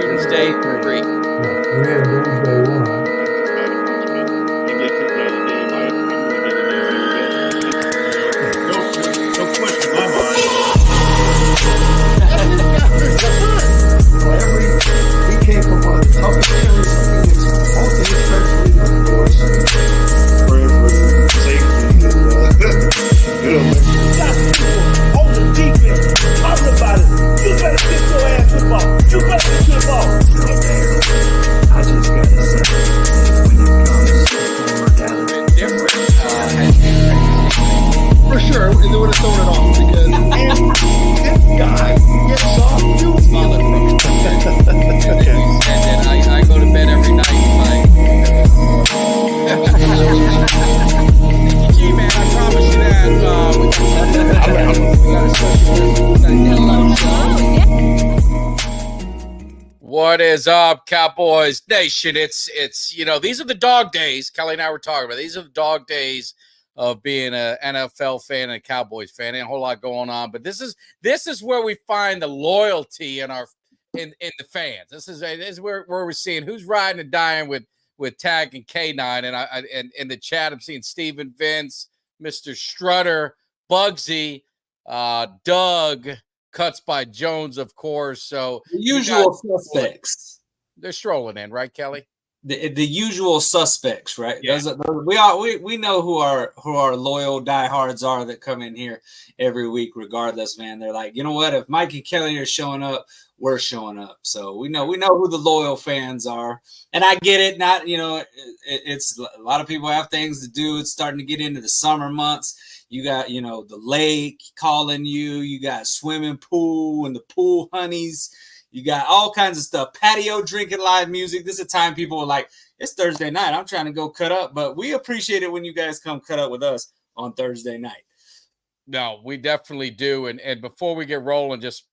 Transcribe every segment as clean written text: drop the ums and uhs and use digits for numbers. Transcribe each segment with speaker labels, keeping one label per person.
Speaker 1: Doomsday 3.
Speaker 2: Yeah, we had Doomsday 1.
Speaker 3: And get kicked out of the game. I'm going to get in there and get no question in my mind.
Speaker 2: He came from one of the toughest areas of Phoenix, both defensively and of course.
Speaker 3: For safety and
Speaker 4: Got people on the defense talking about it. You better get your ass the ball. You better get your ball.
Speaker 2: I just gotta say, when it comes to mortality,
Speaker 1: Different.
Speaker 5: For sure, and they would have thrown it off because
Speaker 4: This guy gets off you.
Speaker 1: Solid from and then I go to bed every night Gee, man, I promise you that we got a special. What is up, Cowboys Nation? It's these are the dog days. Kelly and I were talking about. These are the dog days of being an NFL fan and a Cowboys fan. Ain't a whole lot going on, but this is where we find the loyalty in the fans. This is where we're seeing who's riding and dying with Tag and K9. And and in the chat, I'm seeing Steven, Vince, Mr. Strutter, Bugsy, Doug, Cuts by Jones, of course. So
Speaker 6: the usual suspects.
Speaker 1: They're strolling in, right, Kelly?
Speaker 6: The usual suspects, right?
Speaker 1: Yeah.
Speaker 6: We know who our loyal diehards are that come in here every week, regardless, man. They're like, you know what? If Mike and Kelly are showing up, we're showing up. So we know who the loyal fans are, and I get it. Not it's a lot of people have things to do. It's starting to get into the summer months. You got the lake calling you. You got swimming pool and the pool honeys. You got all kinds of stuff, patio drinking, live music. This is a time people are like, it's Thursday night. I'm trying to go cut up, but we appreciate it when you guys come cut up with us on Thursday night.
Speaker 1: No, we definitely do. And before we get rolling, just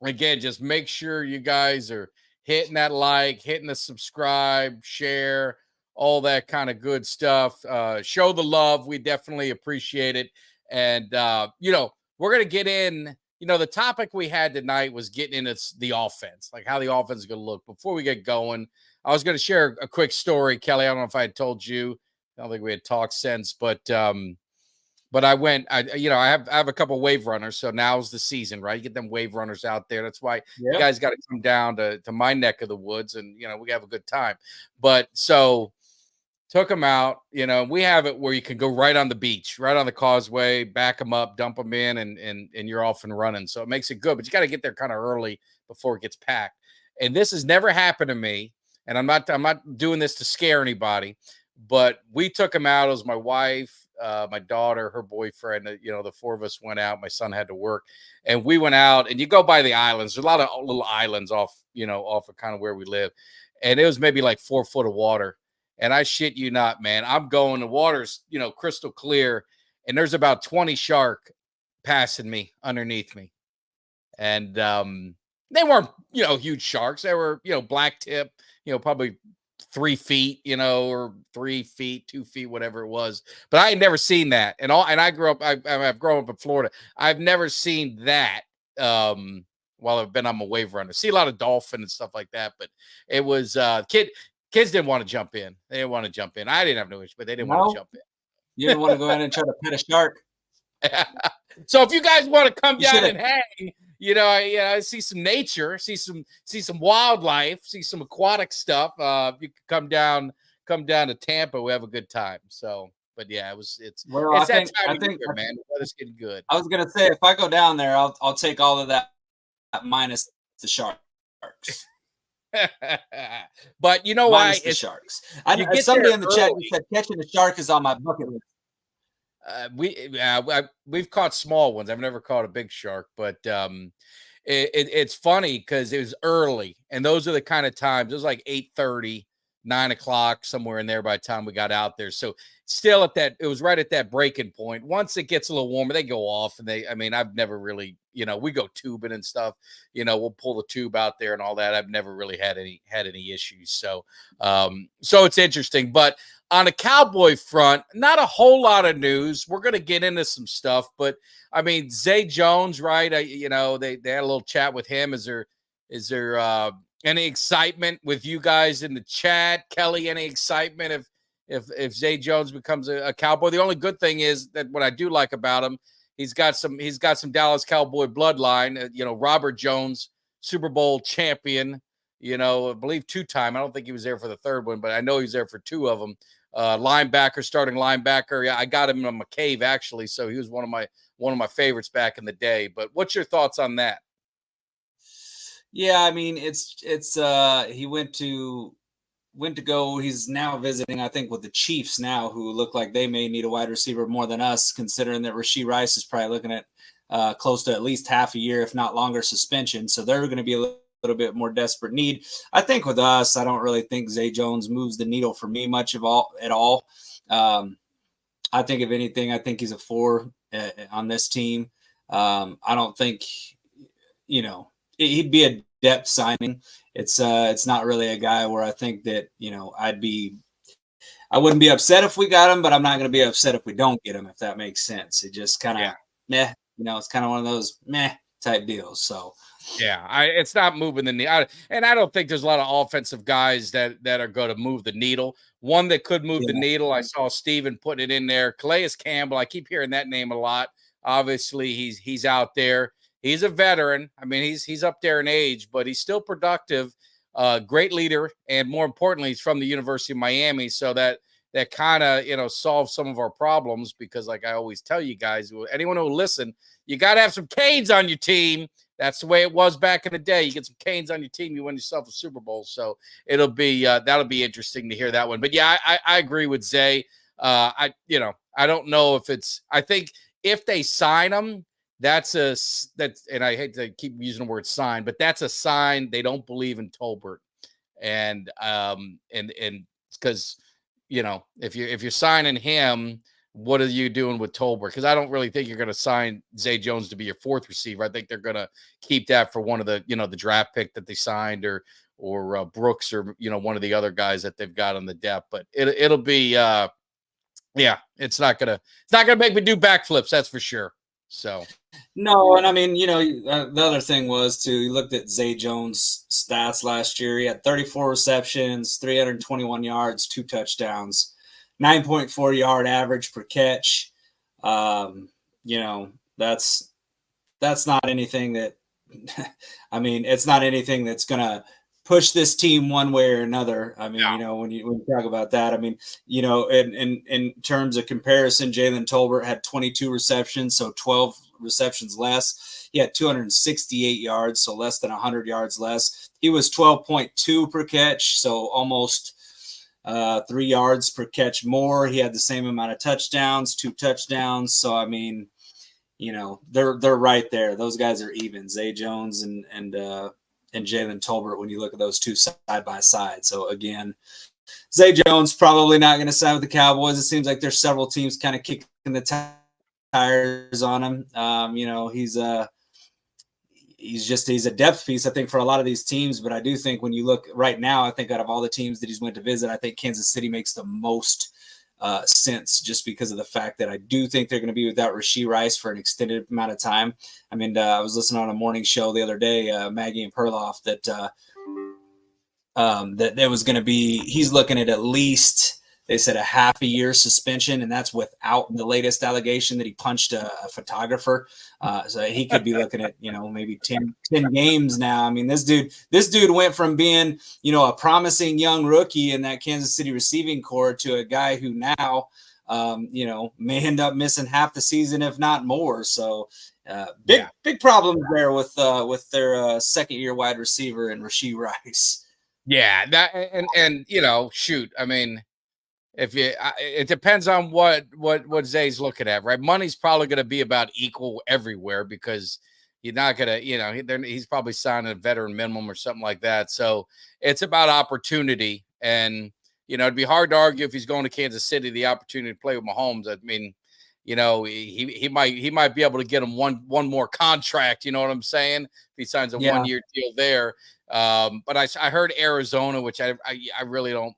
Speaker 1: make sure you guys are hitting that like, hitting the subscribe, share, all that kind of good stuff. Show the love. We definitely appreciate it. And, we're going to get in. The topic we had tonight was getting into the offense, like how the offense is going to look. Before we get going, I was going to share a quick story, Kelly. I don't know if I had told you. I don't think we had talked since, but I went. I have a couple wave runners, so now's the season, right? You get them wave runners out there. That's why you guys got to come down to my neck of the woods, and we have a good time. But so. Took them out, we have it where you can go right on the beach, right on the causeway, back them up, dump them in, and you're off and running. So it makes it good, but you got to get there kind of early before it gets packed. And this has never happened to me, and I'm not doing this to scare anybody, but we took them out. It was my wife, my daughter, her boyfriend, the four of us went out. My son had to work, and we went out, and you go by the islands. There's a lot of little islands off of kind of where we live, and it was maybe like 4 foot of water. And I shit you not, man. I'm going, the water's, crystal clear. And there's about 20 shark passing me underneath me. And they weren't, huge sharks. They were, black tip, probably 3 feet, or 3 feet, 2 feet, whatever it was. But I had never seen that. And I grew up, I've grown up in Florida. I've never seen that while I've been on my wave runner. See a lot of dolphin and stuff like that. But it was Kids didn't want to jump in. They didn't want to jump in. I didn't have no issue, but they didn't want to jump in.
Speaker 6: You didn't want to go in and try to pet a shark.
Speaker 1: So if you guys want to come down and hang, see some nature, see some wildlife, see some aquatic stuff. You can come down to Tampa. We have a good time. So, but yeah, it's
Speaker 6: I think,
Speaker 1: year, man. The weather's getting good.
Speaker 6: I was gonna say if I go down there, I'll take all of that minus the sharks.
Speaker 1: But you know why?
Speaker 6: It's the sharks. Somebody in the chat said catching a shark is on my bucket list.
Speaker 1: We've caught small ones. I've never caught a big shark, but it's funny because it was early, and those are the kind of times. It was like 8:30, 9 o'clock, somewhere in there by the time we got out there. So still it was right at that breaking point. Once it gets a little warmer, they go off, and I've never really, we go tubing and stuff. We'll pull the tube out there and all that. I've never really had any issues. So it's interesting. But on the Cowboy front, not a whole lot of news. We're going to get into some stuff, but Zay Jones, right? They had a little chat with him. Is there Any excitement with you guys in the chat? Kelly, any excitement if Zay Jones becomes a Cowboy? The only good thing is that what I do like about him, he's got some Dallas Cowboy bloodline. Robert Jones, Super Bowl champion. I believe 2-time. I don't think he was there for the third one, but I know he's there for 2 of them. Linebacker, starting linebacker. Yeah, I got him in my cave actually, so he was one of my favorites back in the day. But what's your thoughts on that?
Speaker 6: Yeah, I mean, it's he went to go. He's now visiting, I think, with the Chiefs now, who look like they may need a wide receiver more than us, considering that Rashee Rice is probably looking at close to at least half a year, if not longer, suspension. So they're going to be a little bit more desperate need. I think with us, I don't really think Zay Jones moves the needle for me much at all. I think if anything, I think he's a 4 on this team. I don't think, he'd be a depth signing. It's not really a guy where I think that, I wouldn't be upset if we got him, but I'm not going to be upset if we don't get him, if that makes sense. It just kind of meh, it's kind of one of those meh type deals. So
Speaker 1: yeah, it's not moving the needle. And I don't think there's a lot of offensive guys that are going to move the needle. One that could move the needle, I saw Steven putting it in there, Calais Campbell. I keep hearing that name a lot. Obviously, he's out there. He's a veteran. I mean, he's up there in age, but he's still productive, great leader, and more importantly, he's from the University of Miami, so that kind of solves some of our problems, because like I always tell you guys, anyone who will listen, you got to have some Canes on your team. That's the way it was back in the day. You get some Canes on your team, you win yourself a Super Bowl. So it'll be that'll be interesting to hear that one. But yeah, I agree with Zay. I don't know if it's. I think if they sign him, and I hate to keep using the word sign, but that's a sign they don't believe in Tolbert, and because if you're signing him, what are you doing with Tolbert? Because I don't really think you're going to sign Zay Jones to be your 4th receiver. I think they're going to keep that for one of the the draft pick that they signed, or Brooks, or one of the other guys that they've got on the depth. But it'll be it's not gonna make me do backflips, that's for sure. So
Speaker 6: no, and I mean, the other thing was too, you looked at Zay Jones' stats last year. He had 34 receptions, 321 yards, 2 touchdowns, 9.4 yard average per catch. That's not anything that, I mean, it's not anything that's gonna push this team one way or another. I mean, when you talk about that, I mean, in terms of comparison, Jalen Tolbert had 22 receptions, so 12 receptions less. He had 268 yards, so less than 100 yards less. He was 12.2 per catch, so almost 3 yards per catch more. He had the same amount of touchdowns, 2 touchdowns. So I mean, they're right there. Those guys are even. Zay Jones and Jalen Tolbert, when you look at those two side by side. So again, Zay Jones probably not going to sign with the Cowboys. It seems like there's several teams kind of kicking the tires on him. He's a depth piece, I think, for a lot of these teams. But I do think when you look right now, I think out of all the teams that he's went to visit, I think Kansas City makes the most sense, just because of the fact that I do think they're going to be without Rashee Rice for an extended amount of time. I mean, I was listening on a morning show the other day, Maggie and Perloff, that there was going to be, he's looking at least, they said, a half a year suspension, and that's without the latest allegation that he punched a photographer. So he could be looking at, maybe 10 games now. I mean, this dude went from being, a promising young rookie in that Kansas City receiving corps to a guy who now, may end up missing half the season, if not more. So big problems there with their second year wide receiver and Rashee Rice.
Speaker 1: Yeah, that and shoot, I mean, it depends on what Zay's looking at, right? Money's probably going to be about equal everywhere, because you're not going to, he's probably signing a veteran minimum or something like that. So it's about opportunity, and it'd be hard to argue if he's going to Kansas City, the opportunity to play with Mahomes. I mean, he might be able to get him one more contract. You know what I'm saying? If he signs a 1-year deal there. But I heard Arizona, which I really don't,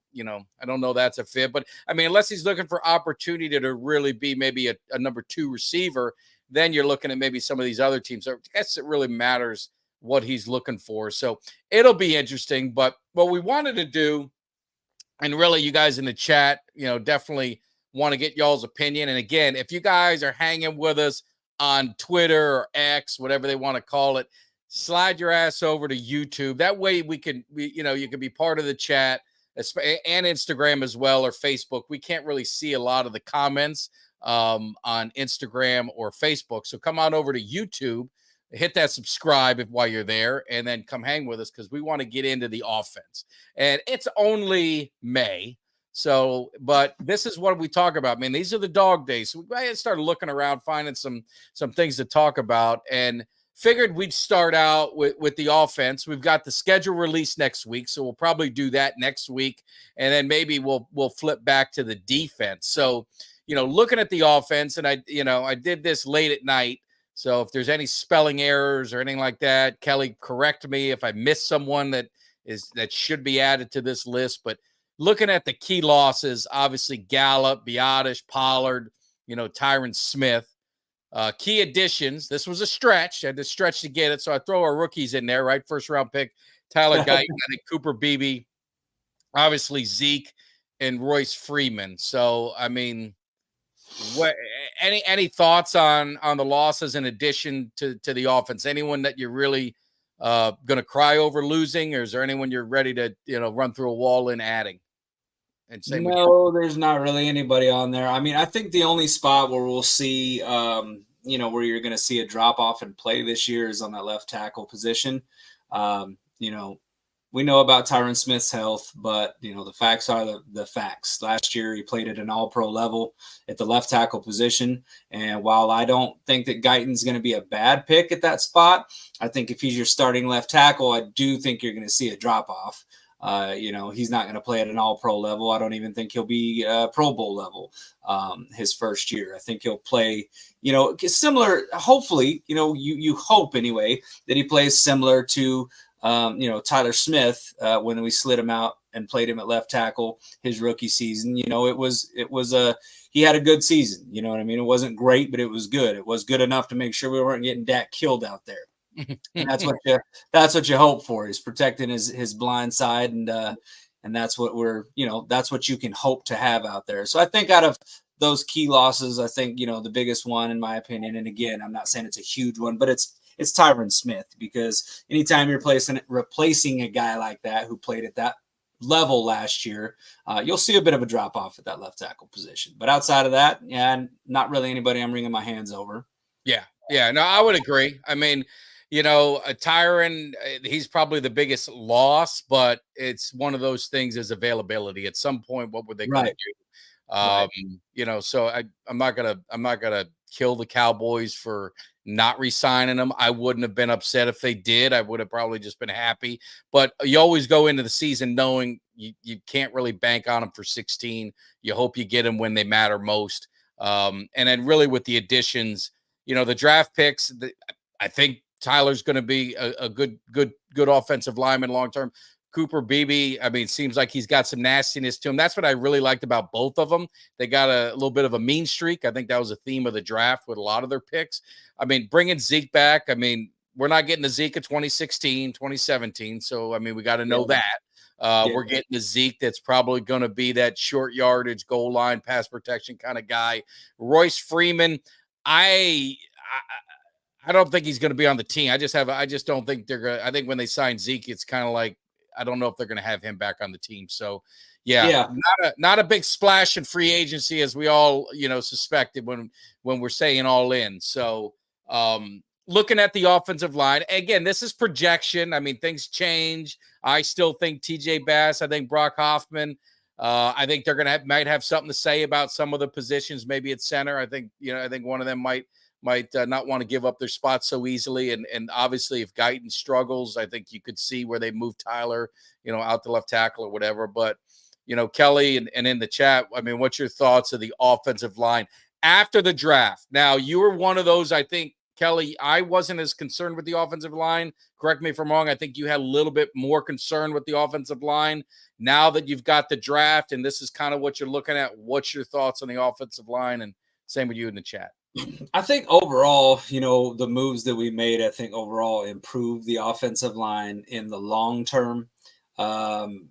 Speaker 1: I don't know that's a fit. But I mean, unless he's looking for opportunity to really be maybe a number 2 receiver, then you're looking at maybe some of these other teams. So I guess it really matters what he's looking for. So it'll be interesting. But what we wanted to do, and really you guys in the chat, definitely want to get y'all's opinion. And again, if you guys are hanging with us on Twitter or X, whatever they want to call it, slide your ass over to YouTube. That way you can be part of the chat, and Instagram as well, or Facebook. We can't really see a lot of the comments on Instagram or Facebook. So come on over to YouTube, hit that subscribe while you're there, and then come hang with us, because we want to get into the offense. And it's only May. So, but this is what we talk about. I mean, these are the dog days. So we started looking around, finding some things to talk about, and figured we'd start out with the offense. We've got the schedule released next week, so we'll probably do that next week, and then maybe we'll flip back to the defense. So, looking at the offense, and I did this late at night. So if there's any spelling errors or anything like that, Kelly, correct me if I missed someone that should be added to this list. But looking at the key losses, obviously Gallup, Biotish, Pollard, Tyron Smith. Key additions. This was a stretch. I had to stretch to get it. So I throw our rookies in there, right? First round pick, Tyler Guyton, I think Cooper Beebe, obviously Zeke, and Royce Freeman. So, I mean, what any thoughts on the losses in addition to the offense? Anyone that you're really going to cry over losing, or is there anyone you're ready to run through a wall in adding? And same
Speaker 6: No, there's not really anybody on there. I mean, I think the only spot where we'll see, where you're going to see a drop off in play this year is on that left tackle position. We know about Tyron Smith's health, but the facts are the facts. Last year, he played at an all-pro level at the left tackle position. And while I don't think that Guyton's going to be a bad pick at that spot, I think if he's your starting left tackle, I do think you're going to see a drop off. He's not going to play at an all-pro level. I don't even think he'll be Pro Bowl level his first year. I think he'll play, similar. Hopefully, you hope anyway that he plays similar to, Tyler Smith when we slid him out and played him at left tackle his rookie season. He had a good season. You know what I mean? It wasn't great, but it was good. It was good enough to make sure we weren't getting Dak killed out there. And that's what you hope for, is protecting his blind side, and that's what that's what you can hope to have out there. So I think out of those key losses, I think the biggest one, in my opinion, and again, I'm not saying it's a huge one, but it's Tyron Smith, because anytime you're replacing a guy like that who played at that level last year, you'll see a bit of a drop off at that left tackle position. But outside of that, not really anybody I'm wringing my hands over.
Speaker 1: Yeah, no, I would agree. I mean, Tyron, he's probably the biggest loss, but it's one of those things as availability. At some point, what were they going to do? So I'm not gonna kill the Cowboys for not re-signing them. I wouldn't have been upset if they did. I would have probably just been happy. But you always go into the season knowing you can't really bank on them for 16. You hope you get them when they matter most. And then really with the additions, the draft picks, I think Tyler's going to be a good offensive lineman long term. Cooper Beebe, I mean, seems like he's got some nastiness to him. That's what I really liked about both of them. They got a little bit of a mean streak. I think that was a theme of the draft with a lot of their picks. I mean, bringing Zeke back, I mean, we're not getting the Zeke of 2016, 2017. So, I mean, we got to know that. We're getting the Zeke that's probably going to be that short yardage, goal line, pass protection kind of guy. Royce Freeman, I don't think he's going to be on the team. I just don't think they're going to. I think when they sign Zeke, it's kind of like, I don't know if they're going to have him back on the team. So, not a big splash in free agency as we all, suspected when we're saying all in. So, looking at the offensive line, again, this is projection. I mean, things change. I still think TJ Bass, I think Brock Hoffman, I think they're going to might have something to say about some of the positions, maybe at center. I think one of them might not want to give up their spot so easily. And obviously if Guyton struggles, I think you could see where they move Tyler, out to left tackle or whatever. But, Kelly and in the chat, I mean, what's your thoughts of the offensive line after the draft? Now, you were one of those, I think, Kelly, I wasn't as concerned with the offensive line. Correct me if I'm wrong. I think you had a little bit more concern with the offensive line. Now that you've got the draft and this is kind of what you're looking at, what's your thoughts on the offensive line? And same with you in the chat.
Speaker 6: I think overall, the moves that we made, I think overall improved the offensive line in the long term. Um,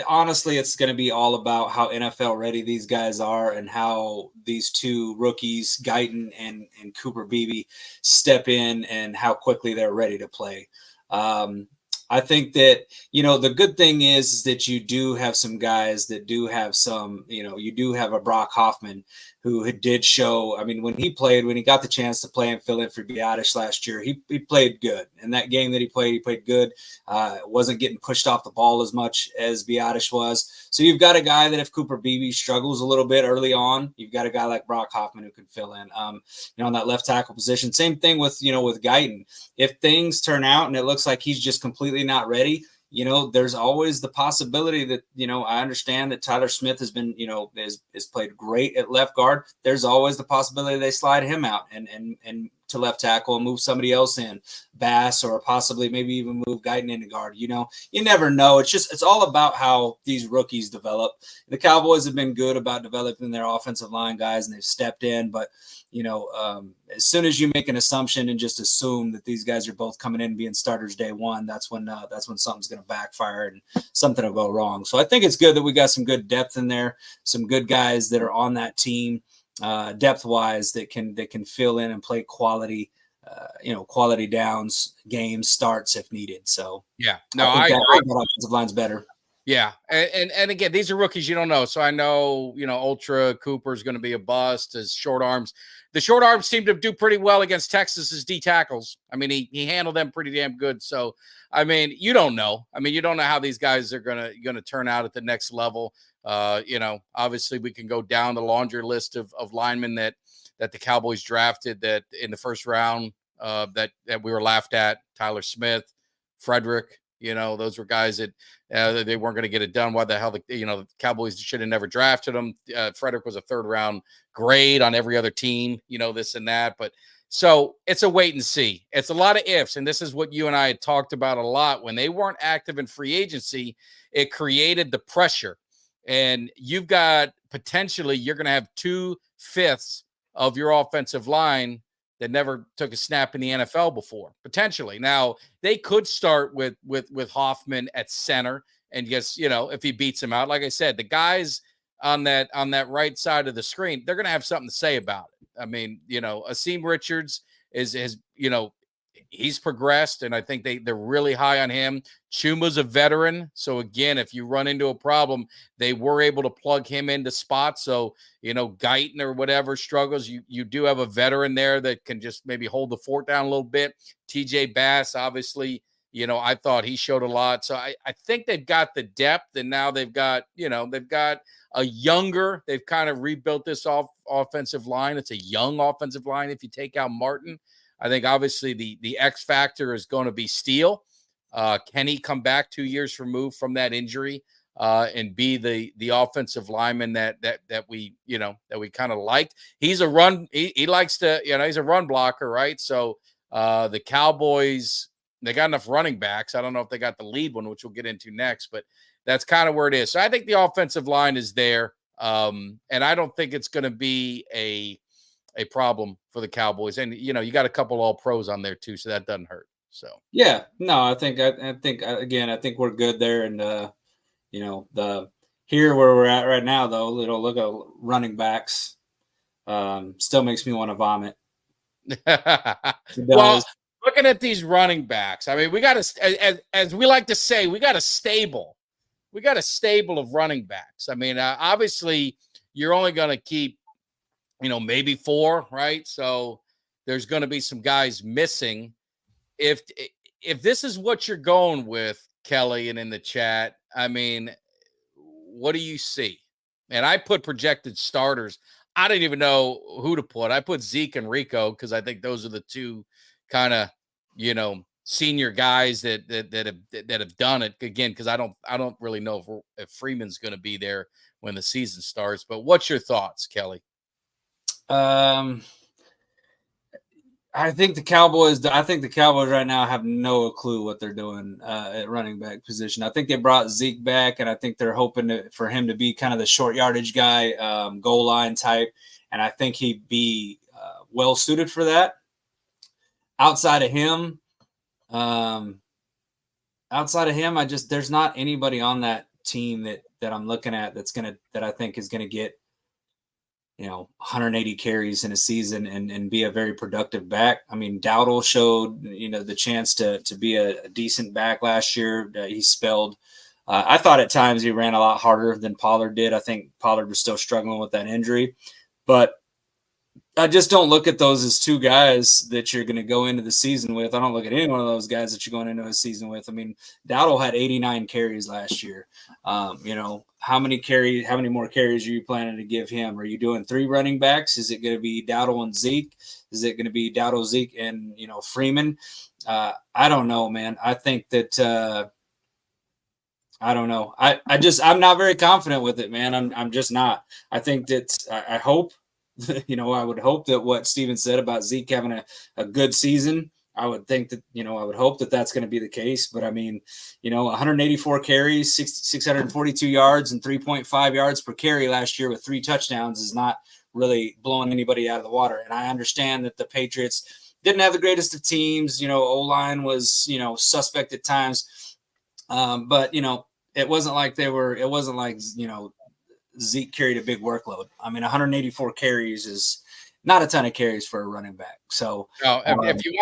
Speaker 6: honestly, it's going to be all about how NFL ready these guys are and how these two rookies, Guyton and Cooper Beebe, step in and how quickly they're ready to play. I think that, the good thing is that you do have some guys that do have some, you do have a Brock Hoffman who did show. I mean, when he got the chance to play and fill in for Biadasz last year, he played good. And that game that he played good. Wasn't getting pushed off the ball as much as Biadasz was. So you've got a guy that if Cooper Beebe struggles a little bit early on, you've got a guy like Brock Hoffman who can fill in, on that left tackle position. Same thing with Guyton. If things turn out and it looks like he's just completely not ready, there's always the possibility that, I understand that Tyler Smith has been, has played great at left guard. There's always the possibility they slide him out and to left tackle and move somebody else in, Bass, or possibly maybe even move Guyton into guard. You never know. It's all about how these rookies develop. The Cowboys have been good about developing their offensive line guys, and they've stepped in, but as soon as you make an assumption and just assume that these guys are both coming in being starters day one, that's when something's going to backfire and something will go wrong. So I think it's good that we got some good depth in there, some good guys that are on that team, depth wise, that can fill in and play quality, quality downs, games, starts if needed. So
Speaker 1: yeah, no, I
Speaker 6: think
Speaker 1: agree.
Speaker 6: that offensive line's better.
Speaker 1: Yeah, and again, these are rookies you don't know. So I know, Ultra Cooper is going to be a bust as short arms. The short arms seem to do pretty well against Texas's D tackles. I mean, he handled them pretty damn good. So, I mean, you don't know. I mean, you don't know how these guys are gonna turn out at the next level. Obviously we can go down the laundry list of linemen that the Cowboys drafted that in the first round that we were laughed at. Tyler Smith, Frederick. Those were guys that they weren't going to get it done. Why the hell, the Cowboys should have never drafted him. Frederick was a third round grade on every other team, this and that. But so it's a wait and see. It's a lot of ifs. And this is what you and I had talked about a lot. When they weren't active in free agency, it created the pressure. And you've got potentially, you're going to have 2/5 of your offensive line that never took a snap in the NFL before, potentially. Now, they could start with Hoffman at center and just, if he beats him out. Like I said, the guys on that right side of the screen, they're going to have something to say about it. I mean, Asim Richards is he's progressed, and I think they're really high on him. Chuma's a veteran. So again, if you run into a problem, they were able to plug him into spots. So, Guyton or whatever struggles, you do have a veteran there that can just maybe hold the fort down a little bit. TJ Bass, obviously, I thought he showed a lot. So I think they've got the depth, and now they've got a younger, they've kind of rebuilt this offensive line. It's a young offensive line. If you take out Martin, I think obviously the X factor is going to be Steele. Can he come back 2 years removed from that injury and be the offensive lineman that we kind of liked? He's a run. He likes to, he's a run blocker, right? So the Cowboys, they got enough running backs. I don't know if they got the lead one, which we'll get into next, but that's kind of where it is. So I think the offensive line is there. And I don't think it's going to be a problem for the Cowboys. And, you got a couple all pros on there too. So that doesn't hurt. So,
Speaker 6: yeah, no, I think again, I think we're good there. And, here where we're at right now, though, look at running backs, still makes me want to vomit.
Speaker 1: Well, looking at these running backs, I mean, we got to, as we like to say, we got a stable of running backs. I mean, obviously you're only going to keep, maybe 4, right? So there's going to be some guys missing. If this is what you're going with, Kelly, and in the chat, I mean, what do you see? And I put projected starters. I didn't even know who to put. I put Zeke and Rico because I think those are the two kind of, senior guys that have done it again. Because I don't really know if Freeman's going to be there when the season starts. But what's your thoughts, Kelly?
Speaker 6: I think the Cowboys right now have no clue what they're doing at running back position. I think they brought Zeke back, and I think they're hoping for him to be kind of the short yardage guy, goal line type. and I think he'd be well suited for that. Outside of him, there's not anybody on that team that I'm looking at that I think is gonna get 180 carries in a season and be a very productive back. I mean, Dowdle showed the chance to be a decent back last year. He spelled. I thought at times he ran a lot harder than Pollard did. I think Pollard was still struggling with that injury, but I just don't look at those as two guys that you're going to go into the season with. I don't look at any one of those guys that you're going into a season with. I mean, Dowdle had 89 carries last year. How many more carries are you planning to give him? Are you doing 3 running backs? Is it going to be Dowdle and Zeke? Is it going to be Dowdle, Zeke, and Freeman? I don't know, man. I think that I don't know. I'm not very confident with it, man. I'm just not. I think that I hope. I would hope that what Steven said about Zeke having a good season, I would think that, I would hope that that's going to be the case. But I mean, 184 carries, 642 yards and 3.5 yards per carry last year with 3 touchdowns is not really blowing anybody out of the water. And I understand that the Patriots didn't have the greatest of teams. O-line was, suspect at times. But, it wasn't like Zeke carried a big workload. I mean, 184 carries is not a ton of carries for a running back. So,
Speaker 1: if you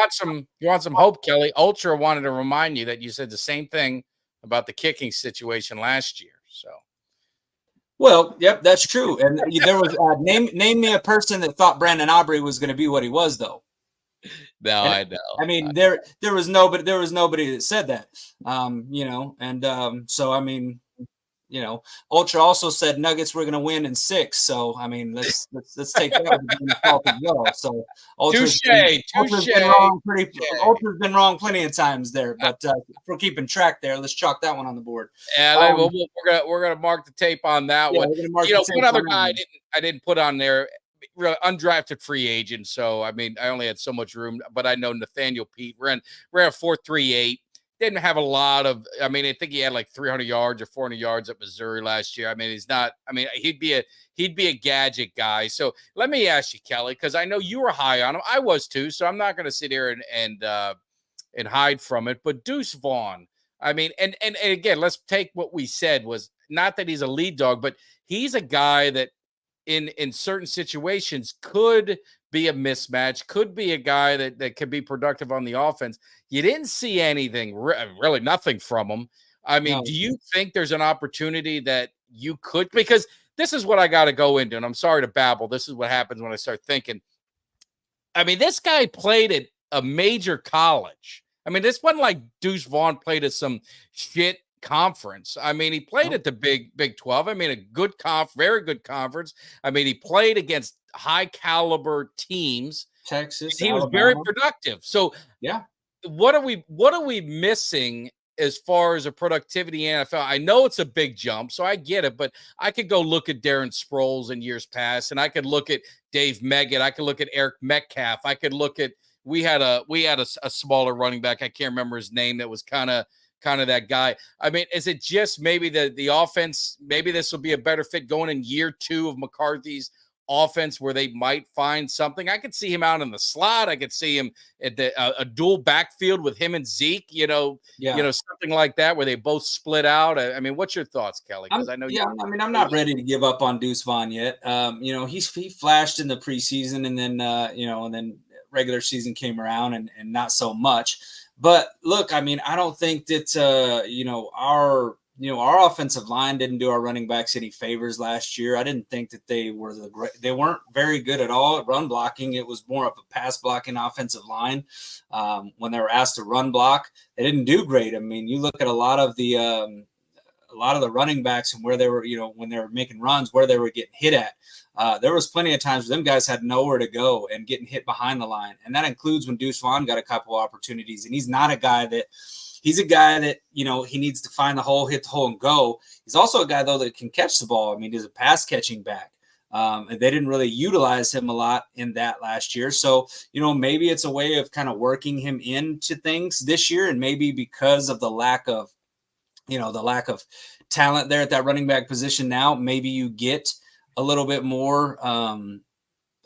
Speaker 1: want some hope, Kelly, Ultra wanted to remind you that you said the same thing about the kicking situation last year. So,
Speaker 6: well, yep, that's true. And there was name me a person that thought Brandon Aubrey was going to be what he was, though.
Speaker 1: No, I know.
Speaker 6: I mean, there was nobody that said that. So I mean. Ultra also said Nuggets were going to win in 6. So I mean, let's take that with a fault as well. So Ultra's been wrong plenty of times there, but if we're keeping track there, let's chalk that one on the board.
Speaker 1: Yeah, we're gonna mark the tape on that one. One other guy I didn't put on there, really undrafted free agent. So I mean, I only had so much room, but I know Nathaniel Pete ran a 4.38. Didn't have a lot of, I mean, I think he had like 300 yards or 400 yards at Missouri last year. I mean, he'd be a gadget guy. So let me ask you, Kelly, because I know you were high on him. I was too. So I'm not going to sit here and hide from it. But Deuce Vaughn, I mean, and again, let's take what we said was not that he's a lead dog, but he's a guy that in certain situations could be a mismatch, could be a guy that could be productive on the offense. You didn't see anything, really nothing from him. I mean, Do you think there's an opportunity that you could, because this is what I got to go into, and I'm sorry to babble. This is what happens when I start thinking. I mean, this guy played at a major college. I mean, this wasn't like Deuce Vaughn played at some shit conference. I mean, he played at the Big 12. I mean, very good conference. I mean, he played against high caliber teams.
Speaker 6: Texas,
Speaker 1: he was very productive. So
Speaker 6: yeah,
Speaker 1: what are we missing as far as a productivity in NFL? I know it's a big jump, so I get it, but I could go look at Darren Sproles in years past, and I could look at Dave Meggett. I could look at Eric Metcalf. I could look at we had a smaller running back. I can't remember his name. That was kind of that guy. I mean, is it just maybe the offense? Maybe this will be a better fit going in year 2 of McCarthy's offense, where they might find something. I could see him out in the slot. I could see him at a dual backfield with him and Zeke. Something like that where they both split out. I mean, what's your thoughts, Kelly? Because I know.
Speaker 6: Yeah, I mean, I'm not ready to give up on Deuce Vaughn yet. He flashed in the preseason, and then regular season came around, and not so much. But look, I mean, I don't think that our offensive line didn't do our running backs any favors last year. I didn't think that they weren't very good at all at run blocking. It was more of a pass blocking offensive line. When they were asked to run block, they didn't do great. I mean, you look at a lot of the running backs and where they were, when they were making runs, where they were getting hit at. There was plenty of times where them guys had nowhere to go and getting hit behind the line. And that includes when Deuce Vaughn got a couple of opportunities. And he's a guy that, he needs to find the hole, hit the hole, and go. He's also a guy, though, that can catch the ball. I mean, he's a pass catching back. And they didn't really utilize him a lot in that last year. So, maybe it's a way of kind of working him into things this year. And maybe because of the lack of talent there at that running back position now, maybe you get a little bit more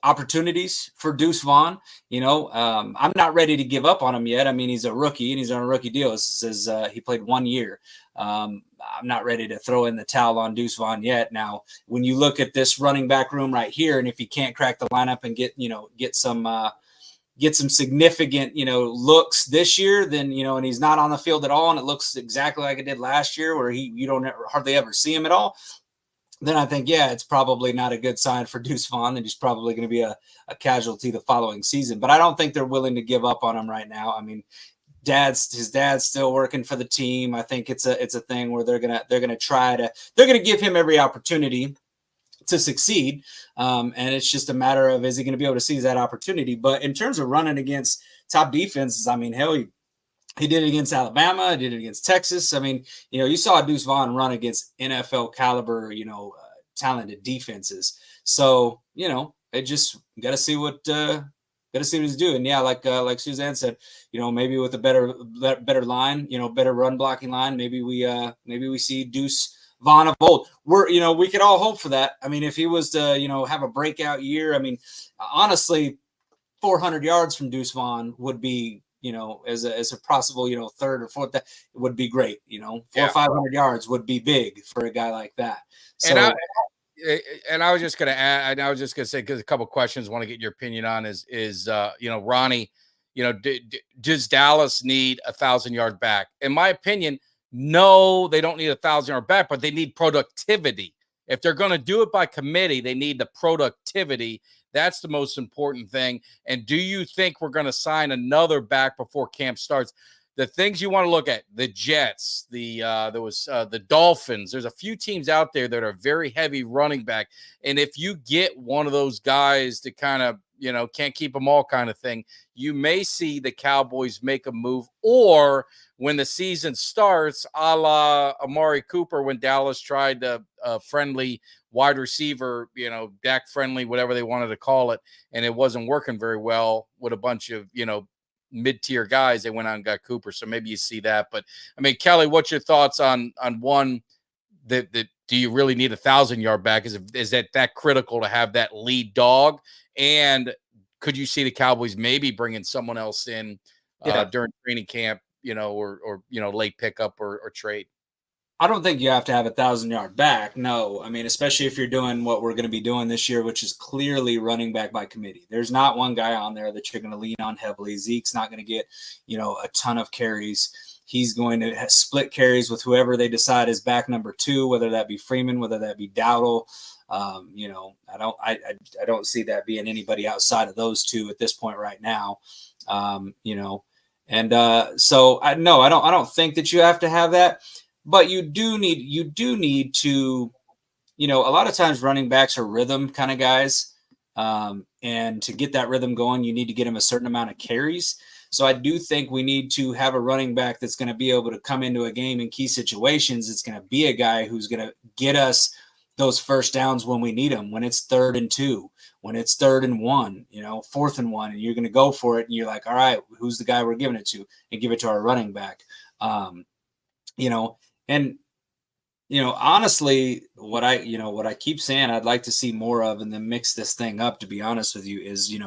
Speaker 6: opportunities for Deuce Vaughn. I'm not ready to give up on him yet. I mean, he's a rookie and he's on a rookie deal. This is he played 1 year. I'm not ready to throw in the towel on Deuce Vaughn yet. Now, when you look at this running back room right here, and if he can't crack the lineup and get some significant, looks this year, then, and he's not on the field at all, and it looks exactly like it did last year where you don't hardly ever see him at all, then I think, yeah, it's probably not a good sign for Deuce Vaughn, and he's probably going to be a casualty the following season. But I don't think they're willing to give up on him right now. I mean, his dad's still working for the team. I think it's a thing where they're gonna give him every opportunity to succeed. And it's just a matter of, is he going to be able to seize that opportunity? But in terms of running against top defenses, I mean, hell, he did it against Alabama, did it against Texas. I mean, you saw Deuce Vaughn run against NFL caliber, talented defenses. So, it just got to see what he's doing. Yeah, like Suzanne said, maybe with a better line, better run blocking line, maybe we see Deuce Vaughn of old. We could all hope for that. I mean, if he was to, have a breakout year, I mean, honestly, 400 yards from Deuce Vaughn would be, as a possible, third or fourth, that would be great. 400 or 500 yards would be big for a guy like that. So,
Speaker 1: and I was just going to add, I was just going to say, because a couple of questions I want to get your opinion on is Ronnie, does Dallas need 1,000-yard back? In my opinion, no, they don't need 1,000-yard back, but they need productivity. If they're going to do it by committee, they need the productivity. That's the most important thing. And do you think we're going to sign another back before camp starts? The things you want to look at, the Jets, the Dolphins. There's a few teams out there that are very heavy running back. And if you get one of those guys to kind of, can't keep them all kind of thing, you may see the Cowboys make a move. Or when the season starts, a la Amari Cooper, when Dallas tried a friendly wide receiver, Dak friendly, whatever they wanted to call it, and it wasn't working very well with a bunch of, mid-tier guys, they went out and got Cooper. So maybe you see that. But I mean, Kelly, what's your thoughts on one that do you really need 1,000-yard back? Is that critical to have that lead dog? And could you see the Cowboys maybe bringing someone else in during training camp, or late pickup or trade?
Speaker 6: I don't think you have to have 1,000-yard back. No, I mean, especially if you're doing what we're going to be doing this year, which is clearly running back by committee. There's not one guy on there that you're going to lean on heavily. Zeke's not going to get, a ton of carries. He's going to split carries with whoever they decide is back number 2, whether that be Freeman, whether that be Dowdle. I don't see that being anybody outside of those two at this point right now. So I don't think that you have to have that. But you do need to, a lot of times running backs are rhythm kind of guys. And to get that rhythm going, you need to get them a certain amount of carries. So I do think we need to have a running back that's going to be able to come into a game in key situations. It's going to be a guy who's going to get us those first downs when we need them, when it's 3rd and 2, when it's 3rd and 1, 4th and 1, and you're going to go for it. And you're like, all right, who's the guy we're giving it to? And give it to our running back. And, honestly, what I keep saying I'd like to see more of, and then mix this thing up, to be honest with you, is,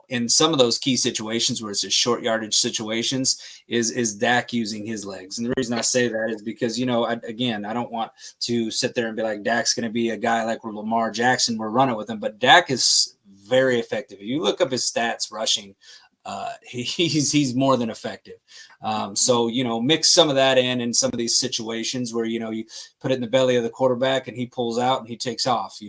Speaker 6: in some of those key situations where it's just short yardage situations, is Dak using his legs. And the reason I say that is because, I don't want to sit there and be like, Dak's going to be a guy like Lamar Jackson, we're running with him. But Dak is very effective. If you look up his stats rushing, he's more than effective. So, mix some of that in some of these situations where, you put it in the belly of the quarterback and he pulls out and he takes off,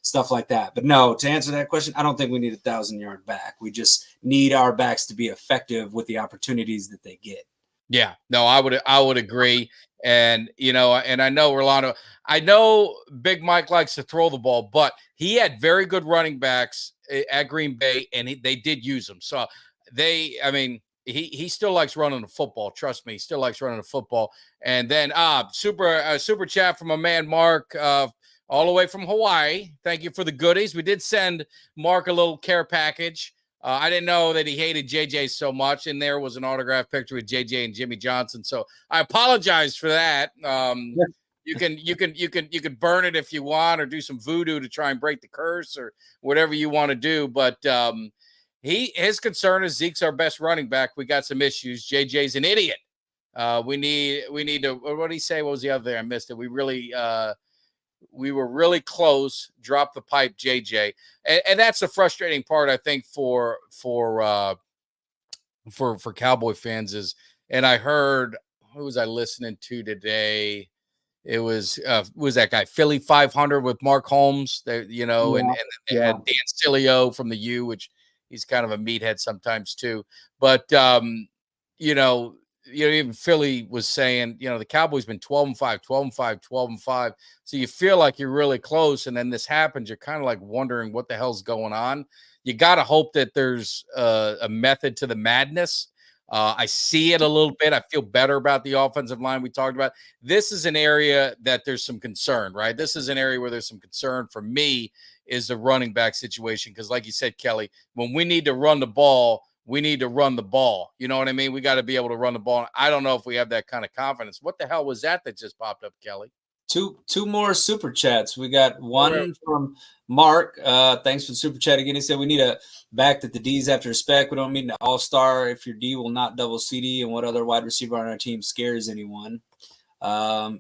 Speaker 6: stuff like that. But no, to answer that question, I don't think we need 1,000-yard back. We just need our backs to be effective with the opportunities that they get.
Speaker 1: Yeah, no, I would agree. And, and I know Big Mike likes to throw the ball, but he had very good running backs at Green Bay, and they did use them. So he still likes running the football. Trust me, he still likes running the football. And then super chat from a man, Mark, all the way from Hawaii. Thank you for the goodies. We did send Mark a little care package. I didn't know that he hated JJ so much. And there was an autographed picture with JJ and Jimmy Johnson. So I apologize for that. You can burn it if you want, or do some voodoo to try and break the curse, or whatever you want to do. But his concern is Zeke's our best running back. We got some issues. JJ's an idiot. We need to. What did he say? What was the other thing? I missed it. We were really close. Drop the pipe, JJ, and that's the frustrating part, I think, for Cowboy fans is. And I heard, who was I listening to today? It was that guy Philly 500 with Mark Holmes, and they had Dan Cilio from the U, which he's kind of a meathead sometimes too. But even Philly was saying, the Cowboys been 12-5, 12-5, 12-5. So you feel like you're really close, and then this happens. You're kind of like wondering what the hell's going on. You got to hope that there's a method to the madness. I see it a little bit. I feel better about the offensive line we talked about. This is an area that there's some concern, right? This is an area where there's some concern for me is the running back situation. Because like you said, Kelly, when we need to run the ball, we need to run the ball. You know what I mean? We got to be able to run the ball. I don't know if we have that kind of confidence. What the hell was that just popped up, Kelly?
Speaker 6: Two more super chats. We got one from Mark. Thanks for the super chat again. He said we need a back that the D's have to respect. We don't mean an all-star if your D will not double CD, and what other wide receiver on our team scares anyone. I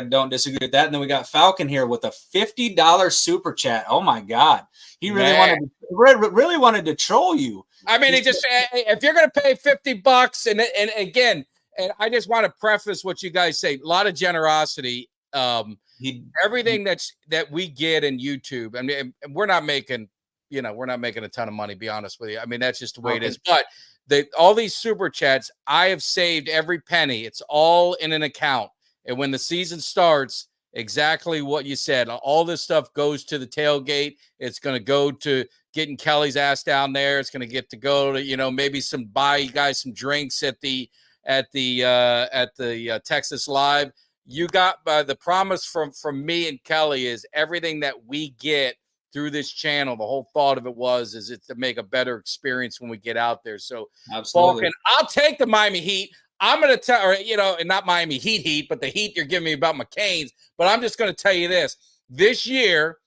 Speaker 6: don't disagree with that. And then we got Falcon here with a $50 super chat. Oh my God. He really wanted to troll you. I mean,
Speaker 1: he just if you're going to pay $50 and again, and I just want to preface what you guys say. A lot of generosity. Everything that we get in YouTube. I mean, we're not making a ton of money, be honest with you. I mean, that's just the way it is. But all these super chats, I have saved every penny. It's all in an account. And when the season starts, exactly what you said, all this stuff goes to the tailgate. It's going to go to getting Kelly's ass down there. It's going to get to go to, maybe buy you guys some drinks at the Texas Live. You got the promise from me and Kelly is everything that we get through this channel. The whole thought of it is it's to make a better experience when we get out there. So,
Speaker 6: absolutely,
Speaker 1: Falcon, I'll take the Miami Heat. I'm going to tell, and not Miami Heat, but the heat you're giving me about McCain's. But I'm just going to tell you this year,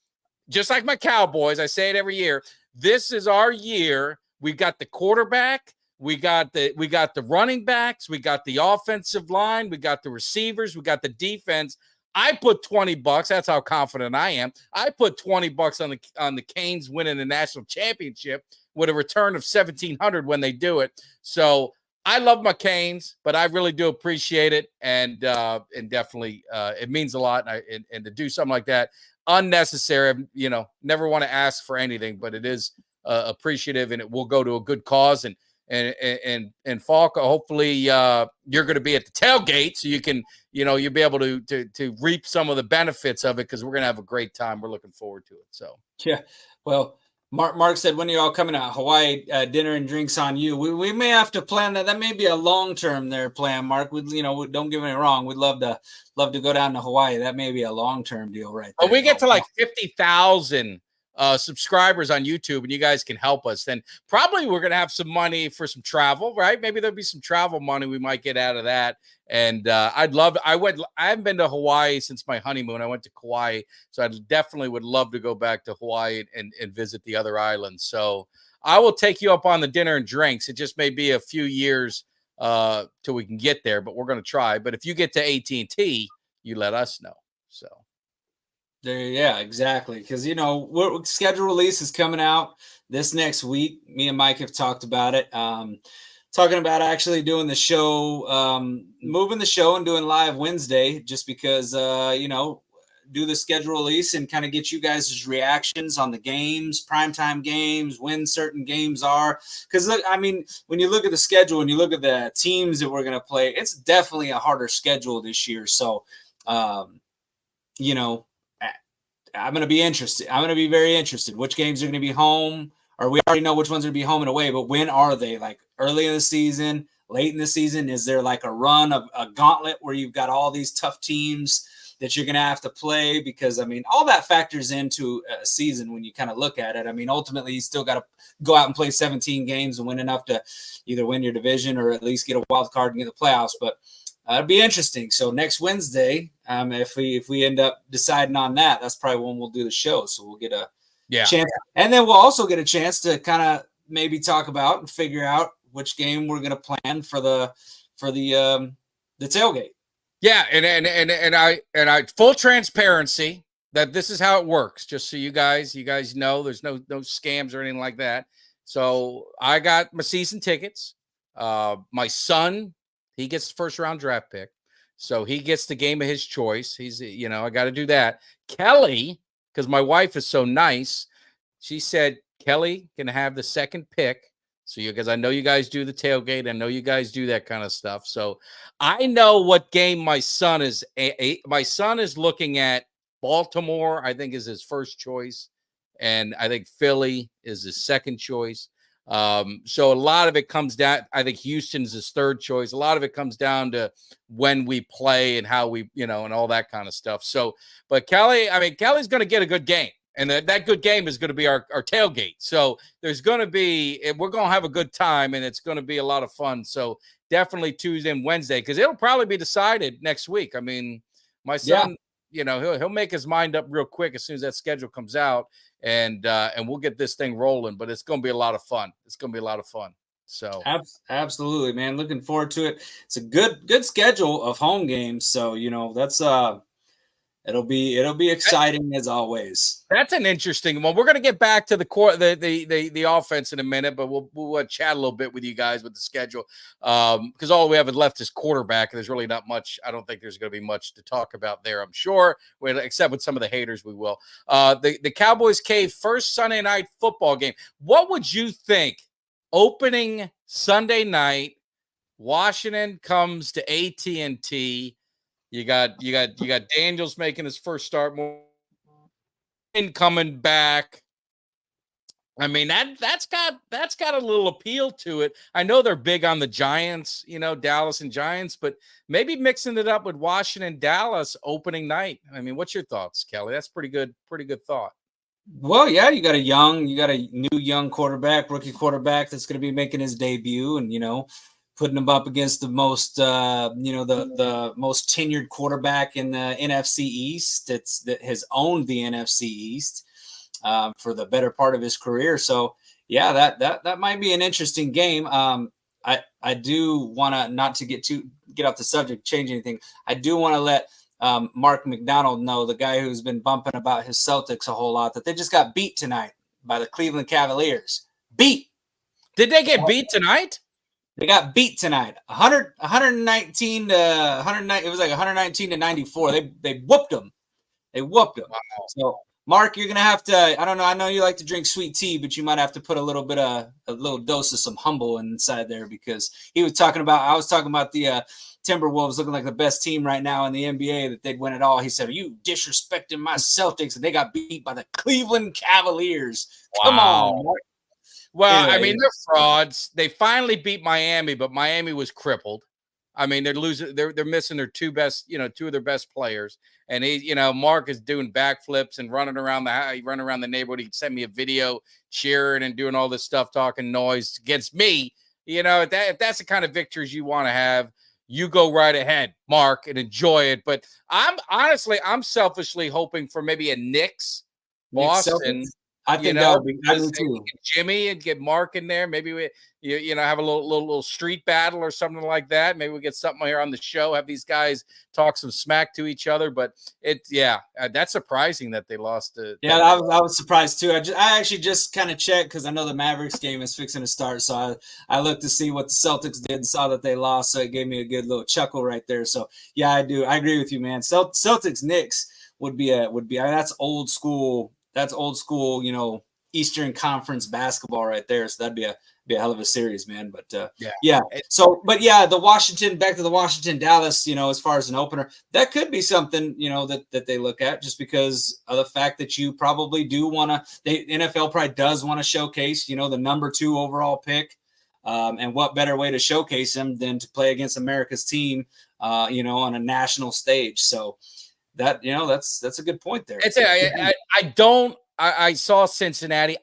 Speaker 1: just like my Cowboys, I say it every year. This is our year. We've got the quarterback. We got the running backs. We got the offensive line. We got the receivers. We got the defense. I put $20. That's how confident I am. I put $20 on the Canes winning the national championship with a return of 1,700 when they do it. So I love my Canes, but I really do appreciate it, and definitely it means a lot. And to do something like that, unnecessary. Never want to ask for anything, but it is appreciative, and it will go to a good cause. And Falk, hopefully you're going to be at the tailgate, so you can, you'll be able to reap some of the benefits of it, because we're going to have a great time. We're looking forward to it. So
Speaker 6: yeah, well, Mark said, when are you all coming out? Hawaii, dinner and drinks on you. We may have to plan that. That may be a long-term plan, Mark. Don't get me wrong. We'd love to go down to Hawaii. That may be a long-term deal, right there.
Speaker 1: When we get to like 50,000 subscribers on YouTube, and you guys can help us, then probably we're going to have some money for some travel, right? Maybe there'll be some travel money we might get out of that. And I haven't been to Hawaii since my honeymoon. I went to Kauai, so I definitely would love to go back to Hawaii and visit the other islands. So I will take you up on the dinner and drinks. It just may be a few years till we can get there, but we're going to try. But if you get to AT&T, you let us know. So
Speaker 6: yeah, exactly. Because schedule release is coming out this next week. Me and Mike have talked about it. Talking about actually doing the show, moving the show and doing live Wednesday, just because do the schedule release and kind of get you guys' reactions on the games, primetime games, when certain games are. Because look, I mean, when you look at the schedule and you look at the teams that we're going to play, it's definitely a harder schedule this year. So, I'm going to be interested. I'm going to be very interested. Which games are going to be home? Or we already know which ones are going to be home and away, but when are they? Like early in the season, late in the season? Is there like a run of a gauntlet where you've got all these tough teams that you're going to have to play? Because, I mean, all that factors into a season when you kind of look at it. I mean, ultimately, you still got to go out and play 17 games and win enough to either win your division or at least get a wild card and get the playoffs. But it'd be interesting. So next Wednesday, if we end up deciding on that, that's probably when we'll do the show. So we'll get a chance, and then we'll also get a chance to kind of maybe talk about and figure out which game we're going to plan for the tailgate.
Speaker 1: Yeah, and I full transparency that this is how it works. Just so you guys know, there's no scams or anything like that. So I got my season tickets. My son, he gets the first round draft pick, so he gets the game of his choice. He's, I got to do that. Kelly, because my wife is so nice, she said Kelly can have the second pick. So because I know you guys do the tailgate, I know you guys do that kind of stuff. So I know what game my son is. My son is looking at Baltimore, I think, is his first choice, and I think Philly is his second choice. So a lot of it comes down. I think Houston's his third choice. A lot of it comes down to when we play and how we, and all that kind of stuff. So, but Kelly's going to get a good game. And that good game is going to be our tailgate. So we're going to have a good time, and it's going to be a lot of fun. So definitely Tuesday and Wednesday, because it'll probably be decided next week. I mean, my son, he'll make his mind up real quick as soon as that schedule comes out, and we'll get this thing rolling. But it's going to be a lot of fun. It's going to be a lot of fun. So
Speaker 6: absolutely, man. Looking forward to it. It's a good schedule of home games. So that's It'll be exciting as always.
Speaker 1: That's an interesting one. We're going to get back to the offense in a minute, but we'll chat a little bit with you guys with the schedule, because all we have left is quarterback. There's really not much. I don't think there's going to be much to talk about there. I'm sure, except with some of the haters, we will. The Cowboys Cave first Sunday night football game. What would you think? Opening Sunday night, Washington comes to AT&T. You got Daniels making his first start, and coming back. I mean, that's got a little appeal to it. I know they're big on the Giants, Dallas and Giants, but maybe mixing it up with Washington, Dallas opening night. I mean, what's your thoughts, Kelly? That's pretty good thought.
Speaker 6: Well, yeah, you got a new young quarterback, rookie quarterback that's going to be making his debut, and putting him up against the most, the most tenured quarterback in the NFC East that has owned the NFC East for the better part of his career. So, yeah, that might be an interesting game. I do want to, not to get off the subject, change anything. I do want to let Mark McDonald know, the guy who's been bumping about his Celtics a whole lot, that they just got beat tonight by the Cleveland Cavaliers. Beat.
Speaker 1: Did they get beat tonight?
Speaker 6: They got beat tonight. 119 to 109. It was like 119 to 94. They whooped them. Wow. So, Mark, you're gonna have to. I don't know. I know you like to drink sweet tea, but you might have to put a little dose of some humble inside there, because I was talking about the Timberwolves looking like the best team right now in the NBA, that they'd win it all. He said, "Are you disrespecting my Celtics?" And they got beat by the Cleveland Cavaliers.
Speaker 1: Wow.
Speaker 6: Come on, Mark.
Speaker 1: Well, anyway, I mean, they're frauds. They finally beat Miami, but Miami was crippled. I mean, they're losing. They're missing their two of their best players. And Mark is doing backflips and running around the neighborhood. He sent me a video cheering and doing all this stuff, talking noise against me. If that's the kind of victories you want to have, you go right ahead, Mark, and enjoy it. But I'm selfishly hoping for maybe a Knicks Boston.
Speaker 6: I think that would be good too.
Speaker 1: Jimmy, and get Mark in there. Maybe we, have a little street battle or something like that. Maybe we get something here on the show. Have these guys talk some smack to each other. But that's surprising that they lost.
Speaker 6: I was surprised too. I actually just kind of checked, because I know the Mavericks game is fixing to start. So I looked to see what the Celtics did and saw that they lost. So it gave me a good little chuckle right there. So yeah, I do. I agree with you, man. Celtics Knicks would be that's old school. That's old school, Eastern Conference basketball right there. So that'd be a hell of a series, man. But yeah. So, but yeah, back to the Washington Dallas, as far as an opener, that could be something, that they look at, just because of the fact that you probably do want to. The NFL probably does want to showcase, the number 2 overall pick, and what better way to showcase him than to play against America's team, on a national stage. So. That's a good point there.
Speaker 1: I saw Cincinnati.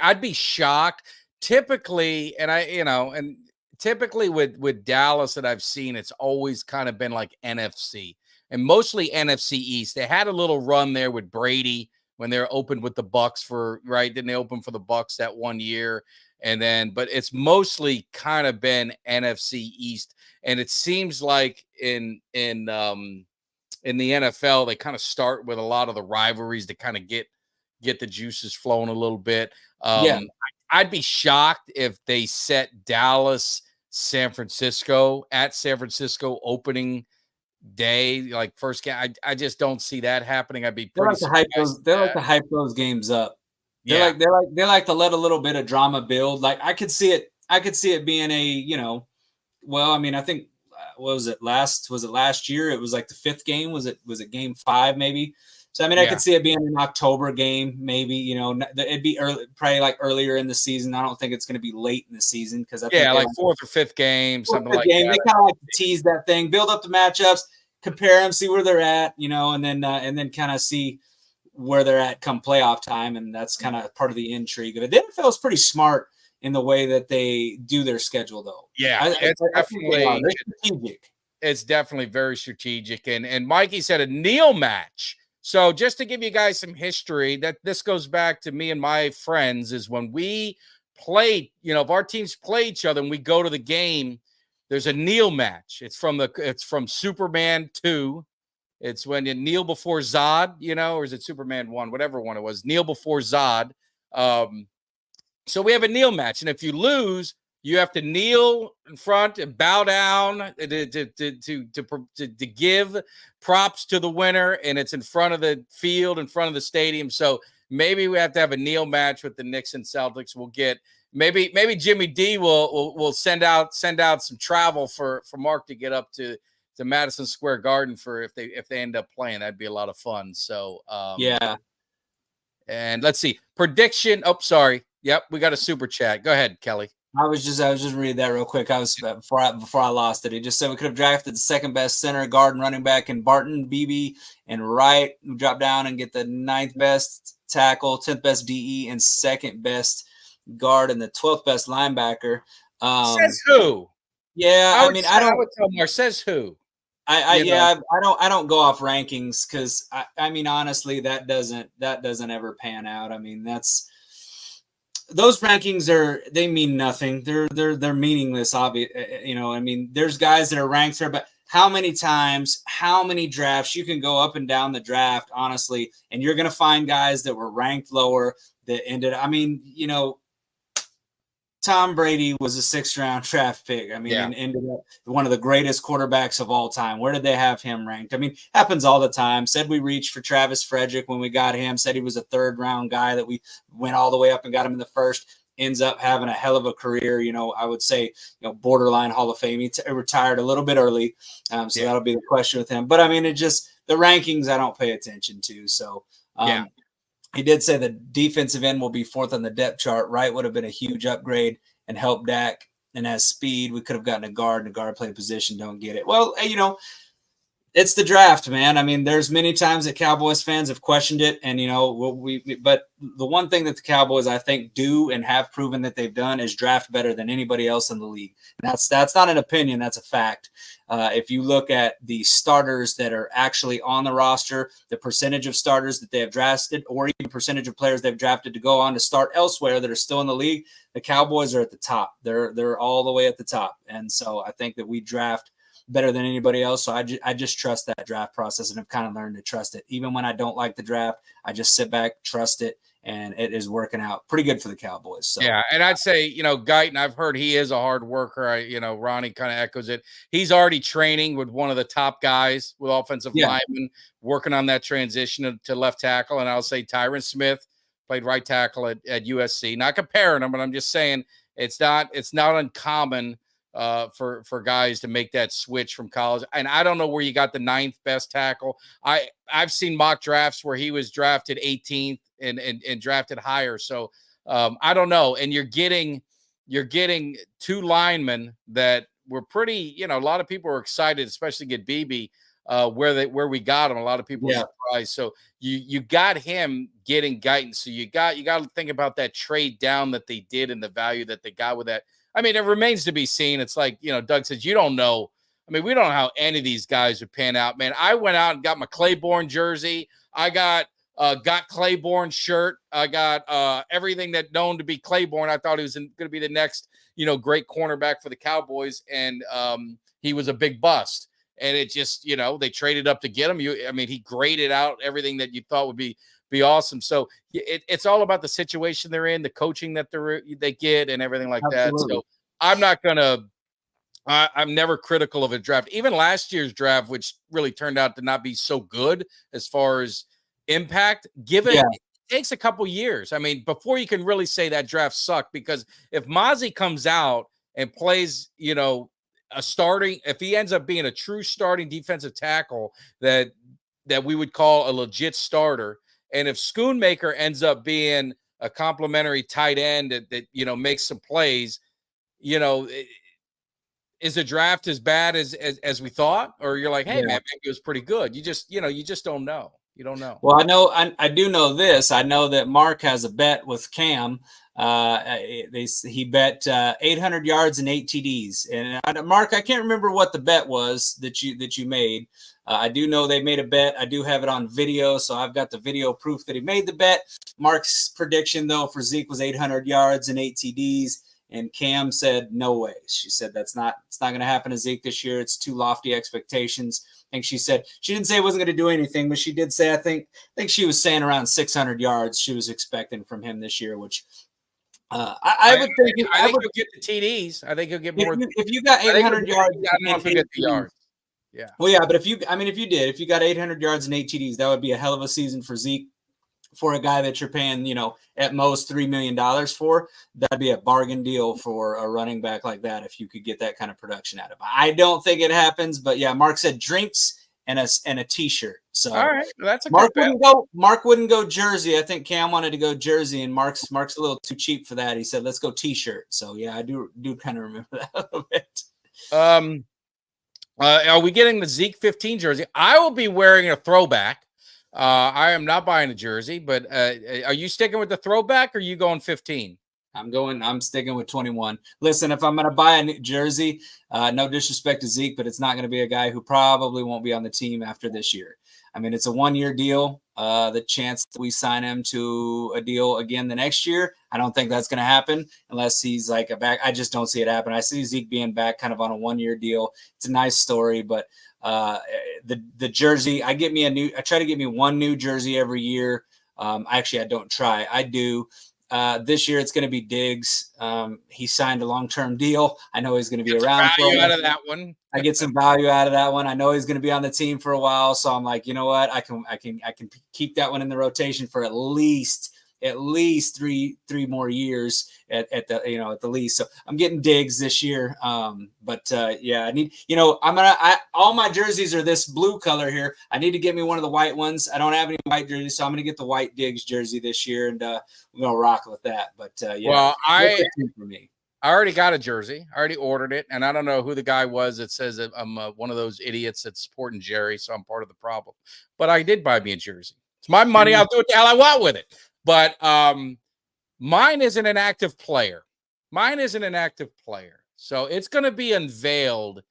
Speaker 1: I'd be shocked. Typically, and typically with Dallas that I've seen, it's always kind of been like NFC and mostly NFC East. They had a little run there with Brady when they're opened with the Bucks didn't they open for the Bucks that one year? And then, but it's mostly kind of been NFC East. And it seems like in the NFL, they kind of start with a lot of the rivalries to kind of get the juices flowing a little bit. I'd be shocked if they set Dallas, San Francisco at San Francisco opening day, like first game. I just don't see that happening. I'd be pretty surprised.
Speaker 6: They like to hype those games up. They like to let a little bit of drama build. Like I could see it being a, well, I mean, I think what was it last year? It was like the 5th game. Was it game 5 maybe? So I mean, I could see it being an October game, maybe. It'd be early, probably like earlier in the season. I don't think it's going to be late in the season because
Speaker 1: like 4th or 5th game, something like that.
Speaker 6: They kind of like to tease that thing, build up the matchups, compare them, see where they're at, and then kind of see where they're at come playoff time, and that's kind of part of the intrigue of it. The NFL is pretty smart in the way that they do their schedule, though.
Speaker 1: Yeah, it's strategic. It's definitely very strategic, and Mikey said a kneel match. So just to give you guys some history, that this goes back to me and my friends, is when we play, if our teams play each other and we go to the game, there's a kneel match. It's from Superman 2. It's when you kneel before Zod, or is it Superman 1, whatever one it was, kneel before Zod. So we have a kneel match. And if you lose, you have to kneel in front and bow down to give props to the winner, and it's in front of the field, in front of the stadium. So maybe we have to have a kneel match with the Knicks and Celtics. We'll get maybe Jimmy Dee will send out some travel for Mark to get up to Madison Square Garden for if they end up playing. That'd be a lot of fun. So
Speaker 6: yeah.
Speaker 1: And let's see prediction. Oh, sorry. Yep, we got a super chat. Go ahead, Kelly.
Speaker 6: I was just reading that real quick. Before I lost it. He just said we could have drafted the 2nd best center, guard, and running back in Barton, Beebe, and Wright. We drop down and get the 9th best tackle, 10th best DE, and 2nd best guard, and the 12th best linebacker.
Speaker 1: Says who?
Speaker 6: Yeah, I
Speaker 1: would tell Mark. Says who?
Speaker 6: I don't go off rankings because I mean honestly that doesn't ever pan out. I mean those rankings they mean nothing. They're meaningless. Obvious, I mean, there's guys that are ranked there, but how many times, how many drafts you can go up and down the draft, honestly, and you're going to find guys that were ranked lower that ended. I mean, Tom Brady was a 6th round draft pick. I mean, and ended up one of the greatest quarterbacks of all time. Where did they have him ranked? I mean, happens all the time. Said we reached for Travis Frederick when we got him. Said he was a 3rd round guy that we went all the way up and got him in the 1st. Ends up having a hell of a career. I would say, borderline Hall of Fame. He retired a little bit early. That'll be the question with him. But I mean, the rankings I don't pay attention to. So, he did say the defensive end will be 4th on the depth chart. Wright would have been a huge upgrade and helped Dak, and has speed. We could have gotten a guard in the guard play position. Don't get it. Well, it's the draft, man. I mean, there's many times that Cowboys fans have questioned it, and but the one thing that the Cowboys I think do and have proven that they've done is draft better than anybody else in the league. And that's not an opinion, that's a fact. If you look at the starters that are actually on the roster, the percentage of starters that they have drafted, or even percentage of players they've drafted to go on to start elsewhere that are still in the league, the Cowboys are at the top. They're all the way at the top, and so I think that we draft better than anybody else. So I just trust that draft process, and have kind of learned to trust it. Even when I don't like the draft, I just sit back, trust it, and it is working out pretty good for the Cowboys. So.
Speaker 1: Yeah, and I'd say, Guyton, I've heard he is a hard worker. Ronnie kind of echoes it. He's already training with one of the top guys with offensive linemen, working on that transition to left tackle. And I'll say Tyron Smith played right tackle at USC. Not comparing them, but I'm just saying it's not uncommon for guys to make that switch from college. And I don't know where you got the 9th best tackle. I've seen mock drafts where he was drafted 18th and drafted higher. So I don't know. And you're getting 2 linemen that were pretty, a lot of people were excited, especially get Beebe where we got him. A lot of people were surprised. So you got him getting Guyton. So you got to think about that trade down that they did and the value that they got with that. I mean, it remains to be seen. It's like, Doug says, you don't know. I mean, we don't know how any of these guys would pan out, man. I went out and got my Claiborne jersey. I got Claiborne shirt. I got everything that known to be Claiborne. I thought he was going to be the next, great cornerback for the Cowboys. And he was a big bust. And it just, they traded up to get him. He graded out everything that you thought would be awesome. So it's all about the situation they're in, the coaching that they get, and everything like Absolutely. That. So I'm not gonna. I'm never critical of a draft. Even last year's draft, which really turned out to not be so good as far as impact, given it takes a couple years. I mean, before you can really say that draft sucked, because if Mozzie comes out and plays, if he ends up being a true starting defensive tackle that we would call a legit starter. And if Schoonmaker ends up being a complimentary tight end that makes some plays, is the draft as bad as we thought? Or you're like, hey, man, maybe it was pretty good. You just don't know. You don't know.
Speaker 6: Well, I do know this. I know that Mark has a bet with Cam. He bet 800 yards and 8 TDs. And Mark, I can't remember what the bet was that you made. I do know they made a bet. I do have it on video, so I've got the video proof that he made the bet. Mark's prediction, though, for Zeke was 800 yards and 8 TDs, and Cam said no way. She said it's not going to happen to Zeke this year. It's too lofty expectations. I think she said she didn't say it wasn't going to do anything, but she did say I think she was saying around 600 yards she was expecting from him this year, which. I would think
Speaker 1: he'll get the TDs. I think he'll get more.
Speaker 6: If you got 800 yards,
Speaker 1: get the yards. Yeah.
Speaker 6: Well, yeah, but if you got 800 yards and 8 TDs, that would be a hell of a season for Zeke, for a guy that you're paying, at most $3 million for. That'd be a bargain deal for a running back like that if you could get that kind of production out of him. I don't think it happens, but yeah, Mark said drinks and a T-shirt. So
Speaker 1: all right, that's a
Speaker 6: Mark wouldn't go jersey. I think Cam wanted to go jersey, and Mark's a little too cheap for that. He said, "Let's go T-shirt." So yeah, I do kind of remember that a little bit.
Speaker 1: Are we getting the Zeke 15 jersey? I will be wearing a throwback. I am not buying a jersey, but are you sticking with the throwback or are you going 15?
Speaker 6: I'm sticking with 21. Listen, if I'm going to buy a new jersey, no disrespect to Zeke, but it's not going to be a guy who probably won't be on the team after this year. I mean, it's a 1-year deal. The chance that we sign him to a deal again the next year, I don't think that's going to happen unless he's like a back. I just don't see it happen. I see Zeke being back kind of on a 1-year deal. It's a nice story, but the jersey, I try to get me one new jersey every year. Actually, I don't try. I do. This year it's going to be Diggs. He signed a long-term deal. I know he's going to be around.
Speaker 1: Value out of that one.
Speaker 6: I get some value out of that one. I know he's going to be on the team for a while, so I'm like, you know what? I can keep that one in the rotation for at least three more years at the least. So I'm getting Diggs this year. But I need, all my jerseys are this blue color here. I need to get me one of the white ones. I don't have any white jerseys, so I'm going to get the white Diggs jersey this year, and we're going to rock with that. But
Speaker 1: well, I already got a jersey. I already ordered it, and I don't know who the guy was that says that I'm one of those idiots that's supporting Jerry, so I'm part of the problem. But I did buy me a jersey. It's my money. I'll do what the hell I want with it. But mine isn't an active player. So it's going to be unveiled.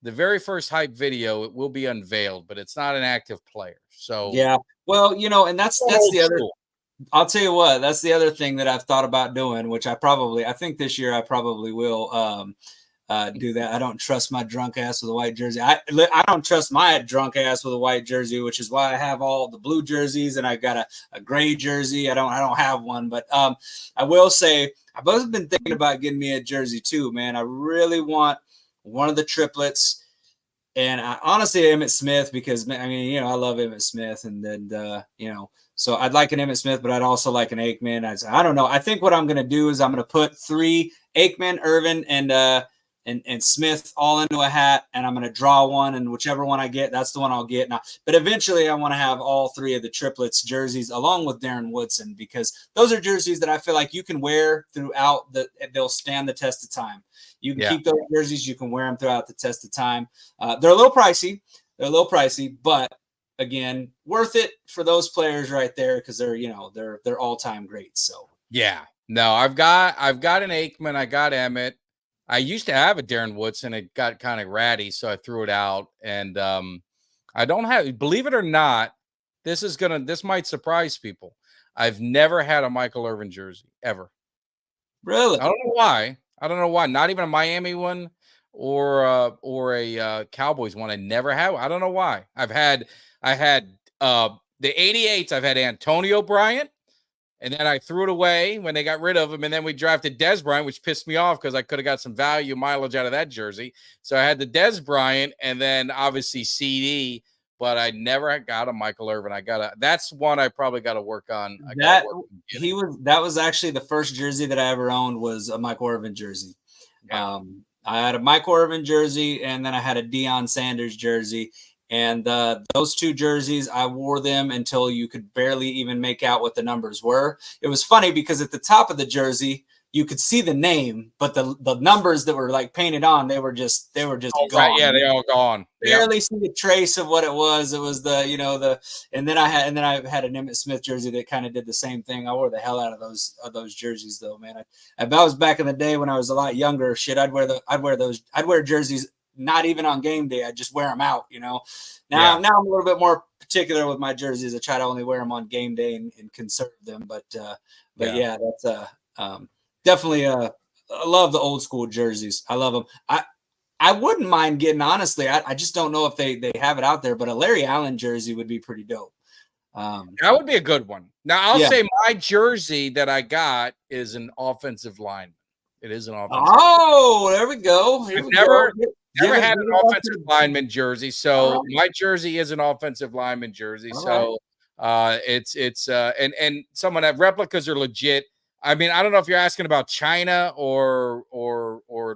Speaker 1: The very first hype video, it will be unveiled, but it's not an active player. So
Speaker 6: yeah, well, and that's the other. I'll tell you what, that's the other thing that I've thought about doing, which I think this year I probably will do that. I don't trust my drunk ass with a white jersey. I don't trust my drunk ass with a white jersey, which is why I have all the blue jerseys and I got a gray jersey. I don't have one, but I will say I've also been thinking about getting me a jersey too, man. I really want one of the triplets. And honestly, Emmitt Smith, because I love Emmitt Smith, and then so I'd like an Emmitt Smith, but I'd also like an Aikman. I don't know. I think what I'm going to do is I'm going to put 3 Aikman, Irvin, and Smith all into a hat, and I'm going to draw one, and whichever one I get, that's the one I'll get. Now, but eventually, I want to have all 3 of the triplets jerseys along with Darren Woodson, because those are jerseys that I feel like you can wear throughout they'll stand the test of time. You can keep those jerseys. You can wear them throughout the test of time. They're a little pricey. But again, worth it for those players right there, because they're all-time greats. So
Speaker 1: yeah, no, I've got an Aikman. I got Emmett. I used to have a Darren Woodson. It got kind of ratty, so I threw it out. And I don't have, believe it or not, this might surprise people. I've never had a Michael Irvin jersey ever.
Speaker 6: Really?
Speaker 1: I don't know why. Not even a Miami one or a Cowboys one. I never have. I don't know why. I had the 88s. I've had Antonio Bryant, and then I threw it away when they got rid of him. And then we drafted Dez Bryant, which pissed me off because I could have got some value mileage out of that jersey. So I had the Dez Bryant, and then obviously CD. But I never got a Michael Irvin. That's one I probably got to work on.
Speaker 6: That was actually the first jersey that I ever owned was a Michael Irvin jersey.
Speaker 1: Yeah.
Speaker 6: I had a Michael Irvin jersey, and then I had a Deion Sanders jersey. And those two jerseys, I wore them until you could barely even make out what the numbers were. It was funny because at the top of the jersey, you could see the name, but the numbers that were like painted on, they were just gone.
Speaker 1: Right. Yeah, they all gone.
Speaker 6: Barely see a trace of what it was. It was and then I had an Emmitt Smith jersey that kind of did the same thing. I wore the hell out of those jerseys though, man. If I was back in the day when I was a lot younger, I'd wear jerseys not even on game day. I'd just wear them out, Now I'm a little bit more particular with my jerseys. I try to only wear them on game day and conserve them. But that's definitely I love the old school jerseys. I love them. I wouldn't mind getting, honestly, I just don't know if they have it out there, but a Larry Allen jersey would be pretty dope.
Speaker 1: That would be a good one. Now I'll say my jersey that I got is an offensive lineman. It is an offensive.
Speaker 6: Oh, there we go.
Speaker 1: Never had an offensive lineman jersey, so my jersey is an offensive lineman jersey. So it's and some of that replicas are legit. I mean, I don't know if you're asking about China or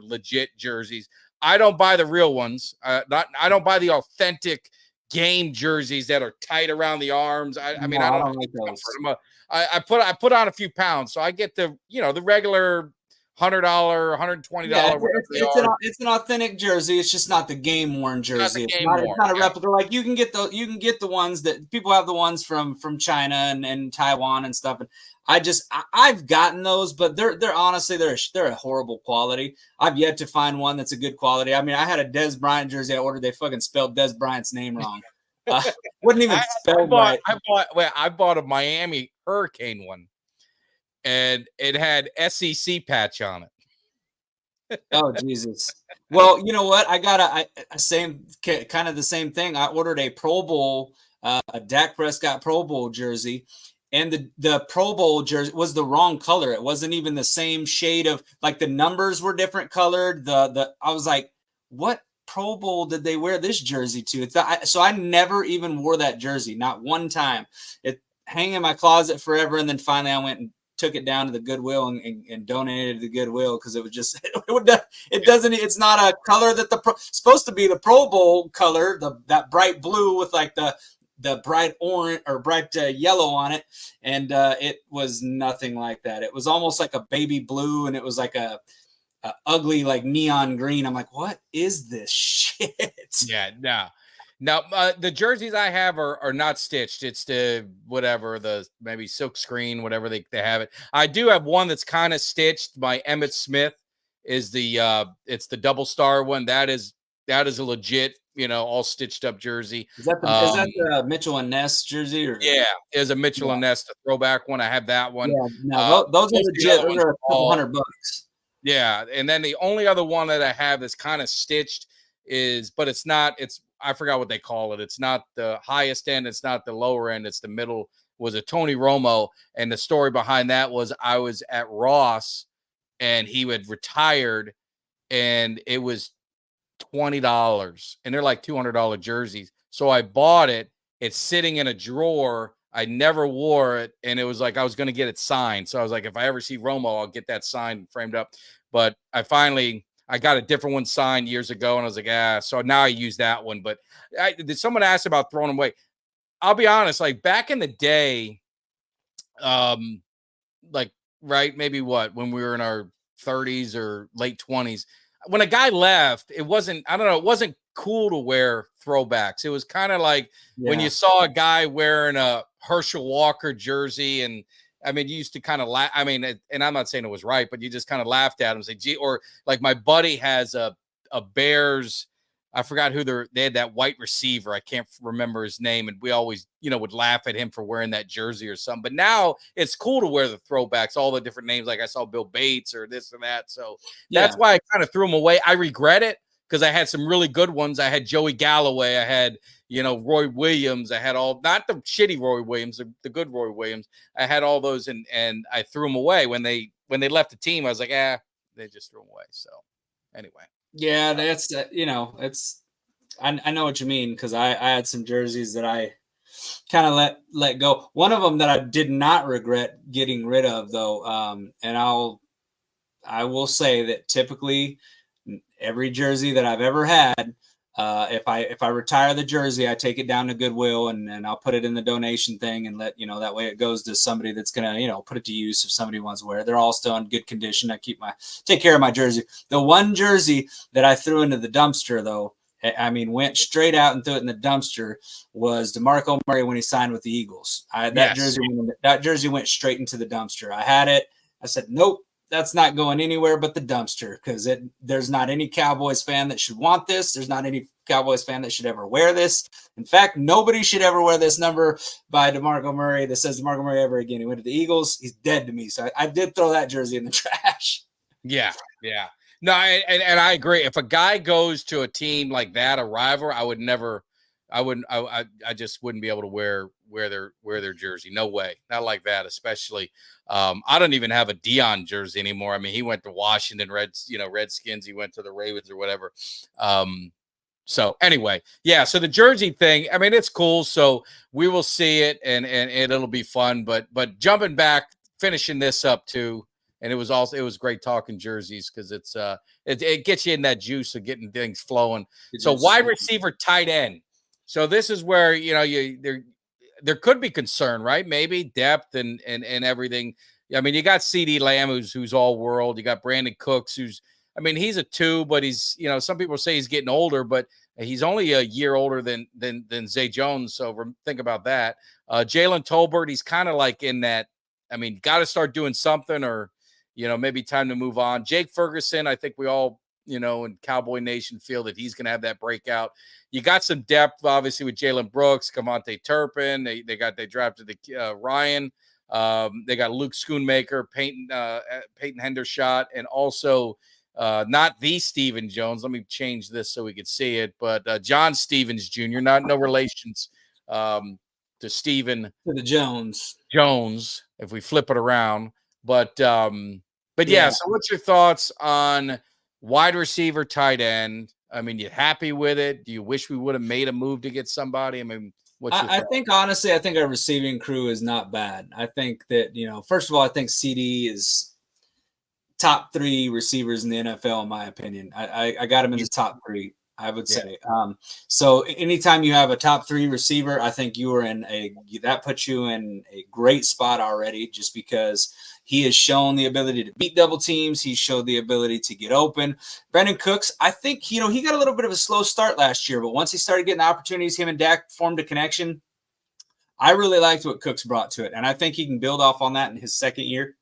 Speaker 1: legit jerseys. I don't buy the real ones. I don't buy the authentic game jerseys that are tight around the arms. I don't like those. I put on a few pounds, so I get the regular $100, $120.
Speaker 6: It's an authentic jersey. It's just not the game worn jersey. It's not a replica. Like you can get the ones that people have, the ones from China and Taiwan and stuff. And I've gotten those, but they're honestly they're a horrible quality. I've yet to find one that's a good quality. I mean, I had a Dez Bryant jersey I ordered. They fucking spelled Dez Bryant's name wrong. Wouldn't even spell right.
Speaker 1: I bought a Miami Hurricane one, and it had SEC patch on it.
Speaker 6: Oh Jesus! Well, you know what? I got a same kind of the same thing. I ordered a Pro Bowl, a Dak Prescott Pro Bowl jersey. And the Pro Bowl jersey was the wrong color. It wasn't even the same shade of, like, the numbers were different colored. I was like, what Pro Bowl did they wear this jersey to? So I never even wore that jersey, not one time. It hung in my closet forever, and then finally I went and took it down to the Goodwill and donated it to the Goodwill because it was just it's not a color that supposed to be the Pro Bowl color, that bright blue with like the bright orange or bright yellow on it. And it was nothing like that. It was almost like a baby blue, and it was like a ugly, like neon green. I'm like, what is this shit?
Speaker 1: Yeah, no. Now, the jerseys I have are not stitched. It's the maybe silk screen, whatever they have it. I do have one that's kind of stitched. My Emmitt Smith is it's the double star one. That is a legit, all stitched up jersey.
Speaker 6: Is that the Mitchell and Ness jersey? Or?
Speaker 1: Yeah, there's a Mitchell and Ness, the throwback one. I have that one.
Speaker 6: Yeah, no, those are legit. Those are a couple $100.
Speaker 1: Yeah, and then the only other one that I have that's kind of stitched but it's not. I forgot what they call it. It's not the highest end. It's not the lower end. It's the middle. Was a Tony Romo, and the story behind that was I was at Ross, and he had retired, and it was $20, and they're like $200 jerseys. So I bought it. It's sitting in a drawer. I never wore it, and it was like I was going to get it signed. So I was like, if I ever see Romo, I'll get that signed and framed up. But I got a different one signed years ago, and I was like, so now I use that one. But someone asked about throwing them away. I'll be honest, like back in the day, maybe when we were in our 30s or late 20s, when a guy left, it wasn't cool to wear throwbacks. It was kind of like when you saw a guy wearing a Herschel Walker jersey and I mean, you used to kind of laugh. I mean, and I'm not saying it was right, but you just kind of laughed at him and say, gee, or like my buddy has a Bears. I forgot who they had that white receiver. I can't remember his name. And we always, would laugh at him for wearing that jersey or something. But now it's cool to wear the throwbacks, all the different names. Like I saw Bill Bates or this and that. So that's why I kind of threw them away. I regret it because I had some really good ones. I had Joey Galloway. I had, Roy Williams. I had not the shitty Roy Williams, the good Roy Williams. I had all those and I threw them away when they left the team. I was like, they just threw them away. So anyway.
Speaker 6: Yeah, that's it's. I know what you mean because I had some jerseys that I kind of let go. One of them that I did not regret getting rid of though, and I will say that typically every jersey that I've ever had, if I retire the jersey, I take it down to Goodwill and I'll put it in the donation thing and let that way it goes to somebody that's gonna put it to use if somebody wants to wear it. They're all still in good condition. I take care of my jersey. The one jersey that I threw into the dumpster though, I mean went straight out and threw it in the dumpster was DeMarco Murray when he signed with the Eagles. That jersey went straight into the dumpster. I had it. I said nope. That's not going anywhere but the dumpster because there's not any Cowboys fan that should want this. There's not any Cowboys fan that should ever wear this. In fact, nobody should ever wear this number by DeMarco Murray that says DeMarco Murray ever again. He went to the Eagles. He's dead to me. So I did throw that jersey in the trash.
Speaker 1: Yeah. Yeah. No, and I agree. If a guy goes to a team like that, a rival, I just wouldn't be able to wear their jersey. No way. Not like that, especially. I don't even have a Dion jersey anymore. I mean, he went to Washington Redskins. He went to the Ravens or whatever. So anyway, yeah. So the jersey thing, I mean, it's cool. So we will see it and it'll be fun, but jumping back, finishing this up too. And it was great talking jerseys because it gets you in that juice of getting things flowing. So wide receiver, tight end. So this is where, there could be concern, right? Maybe depth and everything. I mean, you got CD Lamb, who's all world. You got Brandon Cooks, he's a 2, but he's, some people say he's getting older, but he's only a year older than Zay Jones. So think about that. Jalen Tolbert, he's kind of like in that, got to start doing something or, maybe time to move on. Jake Ferguson, I think we all, in Cowboy Nation feel that he's going to have that breakout. You got some depth, obviously, with Jalen Brooks, Cavante Turpin. They drafted Ryan. They got Luke Schoonmaker, Peyton Hendershot, and also not the Stephen Jones. Let me change this so we can see it. But John Stevens Jr., no relations to Stephen.
Speaker 6: To the Jones,
Speaker 1: if we flip it around. But yeah. So what's your thoughts on wide receiver, tight end? You happy with it? Do you wish we would have made a move to get somebody?
Speaker 6: I think honestly, I think our receiving crew is not bad. I think that, first of all, I think CD is top 3 receivers in the NFL, in my opinion. I got him in the top 3, I would say. So anytime you have a top 3 receiver, I think that puts you in a great spot already, just because he has shown the ability to beat double teams. He showed the ability to get open. Brandon Cooks, I think, he got a little bit of a slow start last year, but once he started getting opportunities, him and Dak formed a connection. I really liked what Cooks brought to it, and I think he can build off on that in his second year.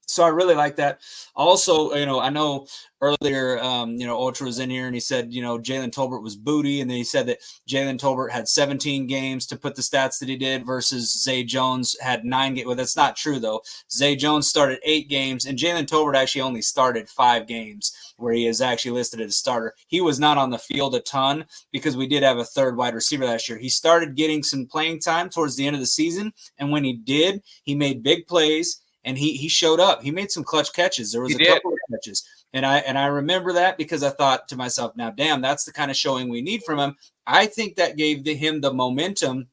Speaker 6: So I really like that. Also, I know earlier, Ultra was in here and he said, Jalen Tolbert was booty. And then he said that Jalen Tolbert had 17 games to put the stats that he did versus Zay Jones had 9 games. Well, that's not true, though. Zay Jones started 8 games and Jalen Tolbert actually only started 5 games where he is actually listed as a starter. He was not on the field a ton because we did have a third wide receiver last year. He started getting some playing time towards the end of the season. And when he did, he made big plays. And he showed up. He made some clutch catches. There was a couple of catches. And I remember that because I thought to myself, now, damn, that's the kind of showing we need from him. I think that gave him the momentum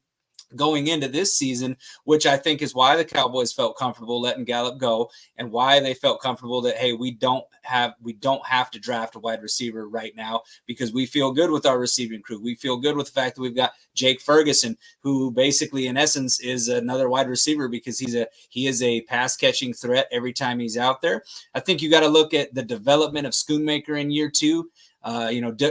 Speaker 6: going into this season, which I think is why the Cowboys felt comfortable letting Gallup go and why they felt comfortable that, hey, we don't have to draft a wide receiver right now because we feel good with our receiving crew. We feel good with the fact that we've got Jake Ferguson, who basically in essence is another wide receiver because he is a pass catching threat every time he's out there. I think you got to look at the development of Schoonmaker in year 2,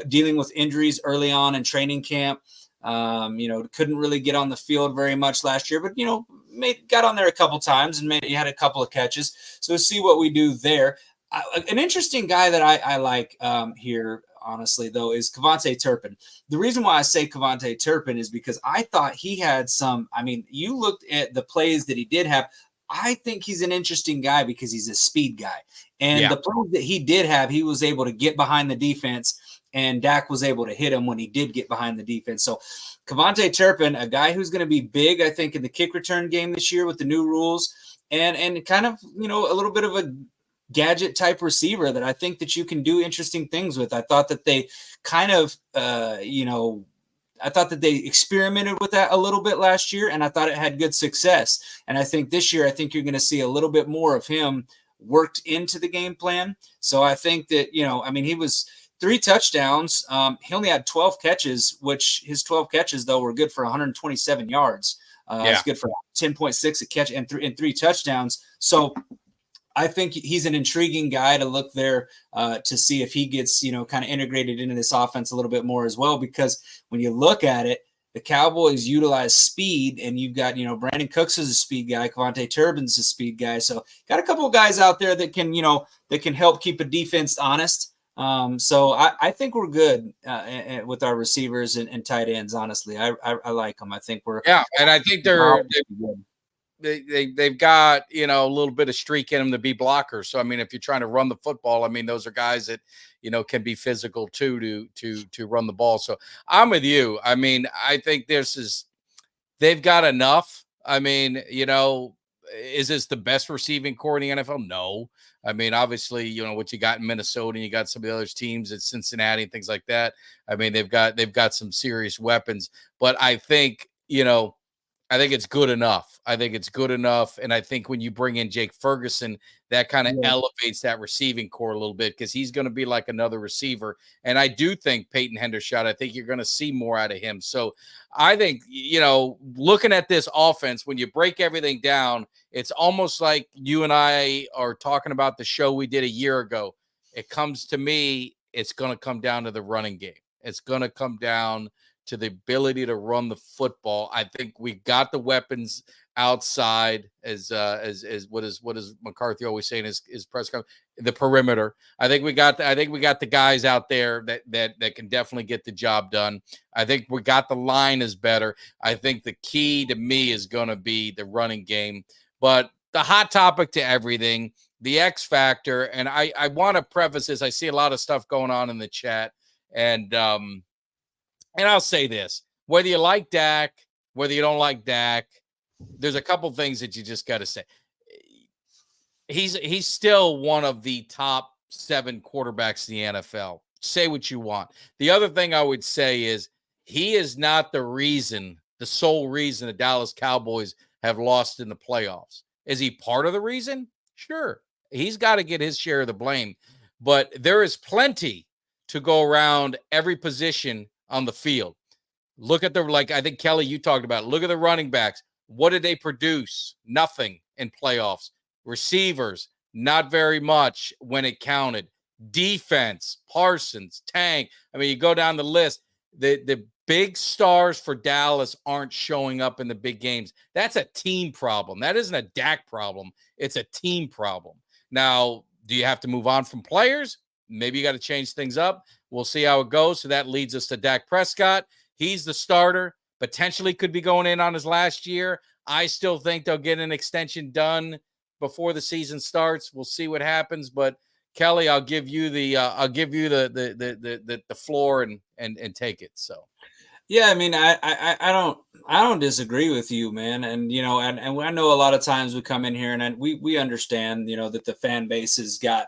Speaker 6: dealing with injuries early on in training camp. Couldn't really get on the field very much last year, but, got on there a couple times and he had a couple of catches. So we'll see what we do there. An interesting guy that I like here, honestly, though, is Kevontae Turpin. The reason why I say Kevontae Turpin is because I thought he had some. I mean, you looked at the plays that he did have. I think he's an interesting guy because he's a speed guy. And the plays that he did have, he was able to get behind the defense, and Dak was able to hit him when he did get behind the defense. So Kevontae Turpin, a guy who's going to be big, I think, in the kick return game this year with the new rules, and kind of, a little bit of a gadget type receiver that I think that you can do interesting things with. I thought that they kind of, I thought that they experimented with that a little bit last year, and I thought it had good success. And I think this year, I think you're going to see a little bit more of him worked into the game plan. So I think that, he was 3 touchdowns. He only had 12 catches, which his 12 catches, though, were good for 127 yards. It's good for 10.6 a catch and 3 touchdowns. So I think he's an intriguing guy to look there to see if he gets, kind of integrated into this offense a little bit more as well, because when you look at it, the Cowboys utilize speed, and you've got, Brandon Cooks is a speed guy. Kevontae Turpin's a speed guy. So got a couple of guys out there that can, that can help keep a defense honest. So I think we're good with our receivers and tight ends. Honestly, I like them. I think we're
Speaker 1: and I think they've got a little bit of streak in them to be blockers. So I mean, if you're trying to run the football, I mean, those are guys that can be physical too to run the ball. So I'm with you. I mean, I think they've got enough. I mean, is this the best receiving core in the NFL? No. I mean, obviously, what you got in Minnesota, and you got some of the other teams at Cincinnati and things like that. I mean, they've got some serious weapons, but I think, I think it's good enough. And I think when you bring in Jake Ferguson, that kind of elevates that receiving core a little bit, because he's going to be like another receiver. And I do think Peyton Hendershot, I think you're going to see more out of him. So I think, looking at this offense, when you break everything down, it's almost like you and I are talking about the show we did a year ago. It comes to me, it's going to come down to the running game. It's going to come down to the ability to run the football. I think we got the weapons outside, as what is McCarthy always saying his press conference, the perimeter. I think we got the guys out there that can definitely get the job done. I think we got the line is better. I think the key to me is going to be the running game. But the hot topic to everything, the X factor, and I want to preface this. I see a lot of stuff going on in the chat, and I'll say this: whether you like Dak, whether you don't like Dak, there's a couple things that you just got to say. He's still one of the top 7 quarterbacks in the NFL. Say what you want. The other thing I would say is he is not the sole reason the Dallas Cowboys have lost in the playoffs. Is he part of the reason? Sure. He's got to get his share of the blame. But there is plenty to go around every position on the field. Look at I think, Kelly, you talked about it. Look at the running backs. What did they produce? Nothing in playoffs. Receivers, not very much when it counted. Defense, Parsons, Tank. I mean, you go down the list. The big stars for Dallas aren't showing up in the big games. That's a team problem. That isn't a Dak problem. It's a team problem. Now, do you have to move on from players? Maybe you got to change things up. We'll see how it goes. So that leads us to Dak Prescott. He's the starter. Potentially could be going in on his last year. I still think they'll get an extension done before the season starts. We'll see what happens. But Kelly, I'll give you the floor and take it. So.
Speaker 6: Yeah, I mean, I don't disagree with you, man. And and I know a lot of times we come in here and we understand, that the fan base has got,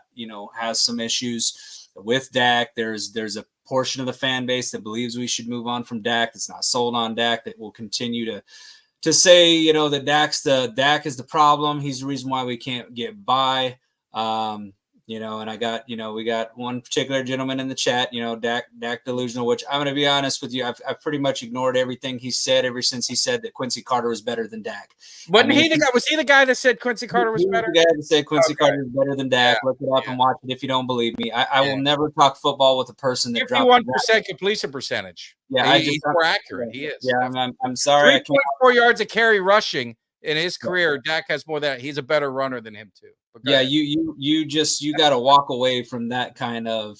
Speaker 6: has some issues with Dak. There's a portion of the fan base that believes we should move on from Dak, that's not sold on Dak, that will continue to say, that Dak is the problem. He's the reason why we can't get by. And I got, we got one particular gentleman in the chat, Dak delusional, which I'm going to be honest with you. I've pretty much ignored everything he said ever since he said that Quincy Carter was better than Dak.
Speaker 1: Was he the guy that said Quincy Carter was better?
Speaker 6: The guy that said Quincy Carter was better than Dak. Look it up and watch it if you don't believe me. I will never talk football with a person that dropped
Speaker 1: 51% completion percentage.
Speaker 6: Yeah,
Speaker 1: he's more accurate. He is.
Speaker 6: Yeah, I'm sorry.
Speaker 1: 3.4 yards of carry rushing. in his career, Dak has more than that. He's a better runner than him too.
Speaker 6: Yeah, you got to walk away from that kind of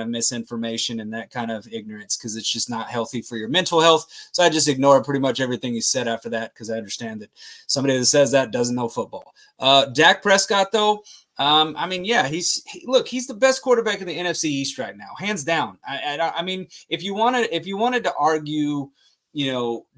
Speaker 6: misinformation and that kind of ignorance, because it's just not healthy for your mental health. So I just ignore pretty much everything he said after that, because I understand that somebody that says that doesn't know football. Dak Prescott, though, I mean, yeah, he's the best quarterback in the NFC East right now, hands down. I mean, if you wanted to argue,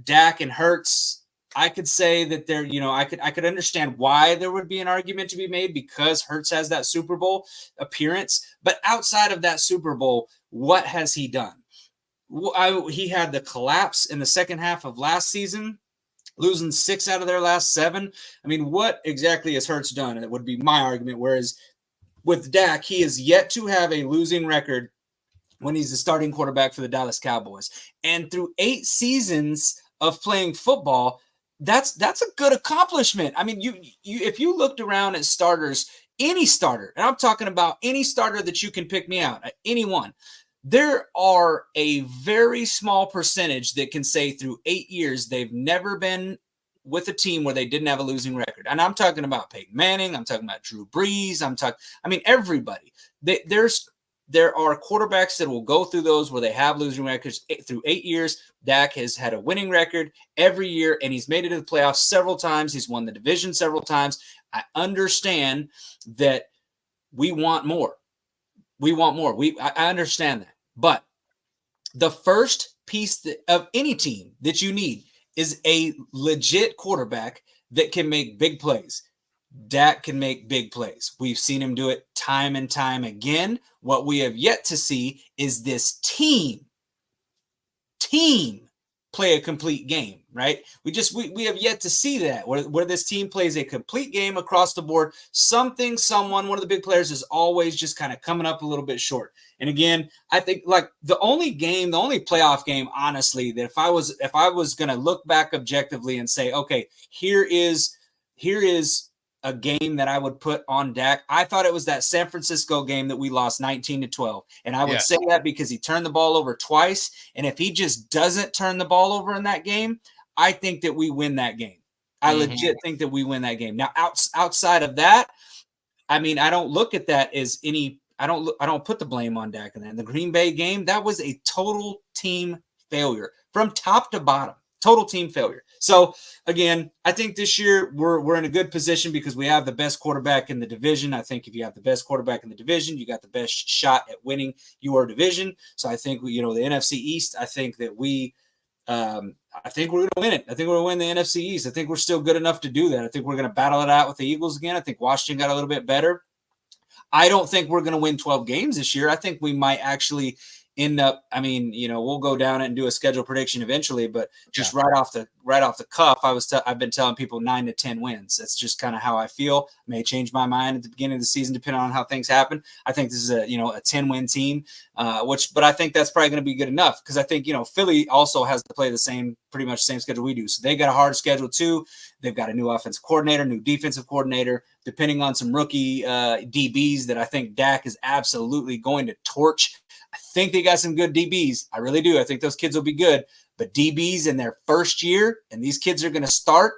Speaker 6: Dak and Hurts, I could say that there, I could understand why there would be an argument to be made, because Hurts has that Super Bowl appearance. But outside of that Super Bowl, what has he done? He had the collapse in the second half of last season, losing 6 out of their last 7. I mean, what exactly has Hurts done? And it would be my argument. Whereas with Dak, he is yet to have a losing record when he's the starting quarterback for the Dallas Cowboys. And through 8 seasons of playing football, that's a good accomplishment. I mean, you if you looked around at starters, any starter, and I'm talking about any starter that you can pick me out, anyone, there are a very small percentage that can say through 8 years they've never been with a team where they didn't have a losing record. And I'm talking about Peyton Manning, I'm talking about Drew Brees, everybody. There are quarterbacks that will go through those where they have losing records through 8 years. Dak has had a winning record every year, and he's made it to the playoffs several times. He's won the division several times. I understand that we want more. I understand that. But the first piece of any team that you need is a legit quarterback that can make big plays. Dak can make big plays. We've seen him do it time and time again. What we have yet to see is this team play a complete game, right? We have yet to see that where this team plays a complete game across the board. One of the big players is always just kind of coming up a little bit short. And again, I think like the only playoff game, honestly, that if I was going to look back objectively and say, okay, here is a game that I would put on Dak, I thought it was that San Francisco game that we lost 19-12. And I would say that because he turned the ball over twice. And if he just doesn't turn the ball over in that game, I think that we win that game. I legit think that we win that game. Now, outside of that, I mean, I don't look at that as I don't put the blame on Dak in that. In the Green Bay game, that was a total team failure from top to bottom. Total team failure. So again, I think this year we're in a good position because we have the best quarterback in the division. I think if you have the best quarterback in the division, you got the best shot at winning your division. So I think the NFC East, I think that we're going to win it. I think we're going to win the NFC East. I think we're still good enough to do that. I think we're going to battle it out with the Eagles again. I think Washington got a little bit better. I don't think we're going to win 12 games this year. I think we might actually end up, we'll go down and do a schedule prediction eventually, but just right off the cuff, I've been telling people 9 to 10 wins. That's just kind of how I feel. May change my mind at the beginning of the season, depending on how things happen. I think this is a 10-win team, but I think that's probably going to be good enough because I think, Philly also has to play pretty much the same schedule we do. So they got a hard schedule too. They've got a new offensive coordinator, new defensive coordinator, depending on some rookie DBs that I think Dak is absolutely going to torch. I think they got some good DBs. I really do. I think those kids will be good. But DBs in their first year, and these kids are going to start,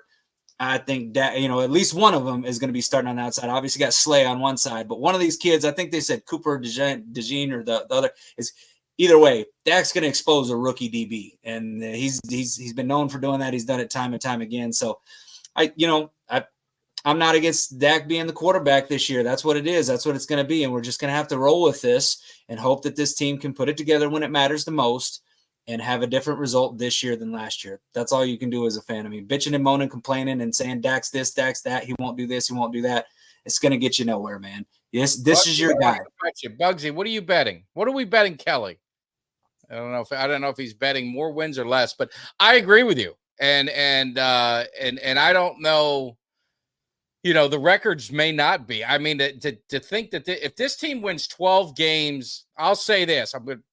Speaker 6: I think that, at least one of them is going to be starting on the outside. Obviously, got Slay on one side. But one of these kids, I think they said Cooper DeJean or the other is either way, Dak's going to expose a rookie DB. And he's been known for doing that. He's done it time and time again. So, I'm not against Dak being the quarterback this year. That's what it is. That's what it's going to be. And we're just going to have to roll with this and hope that this team can put it together when it matters the most and have a different result this year than last year. That's all you can do as a fan. Bitching and moaning, complaining and saying Dak's this, Dak's that. He won't do this. He won't do that. It's going to get you nowhere, man. This is your guy.
Speaker 1: Bugsy, what are you betting? What are we betting, Kelly? I don't know if he's betting more wins or less, but I agree with you. And I don't know. The records may not be. To think that if this team wins 12 games, I'll say this. I'm going to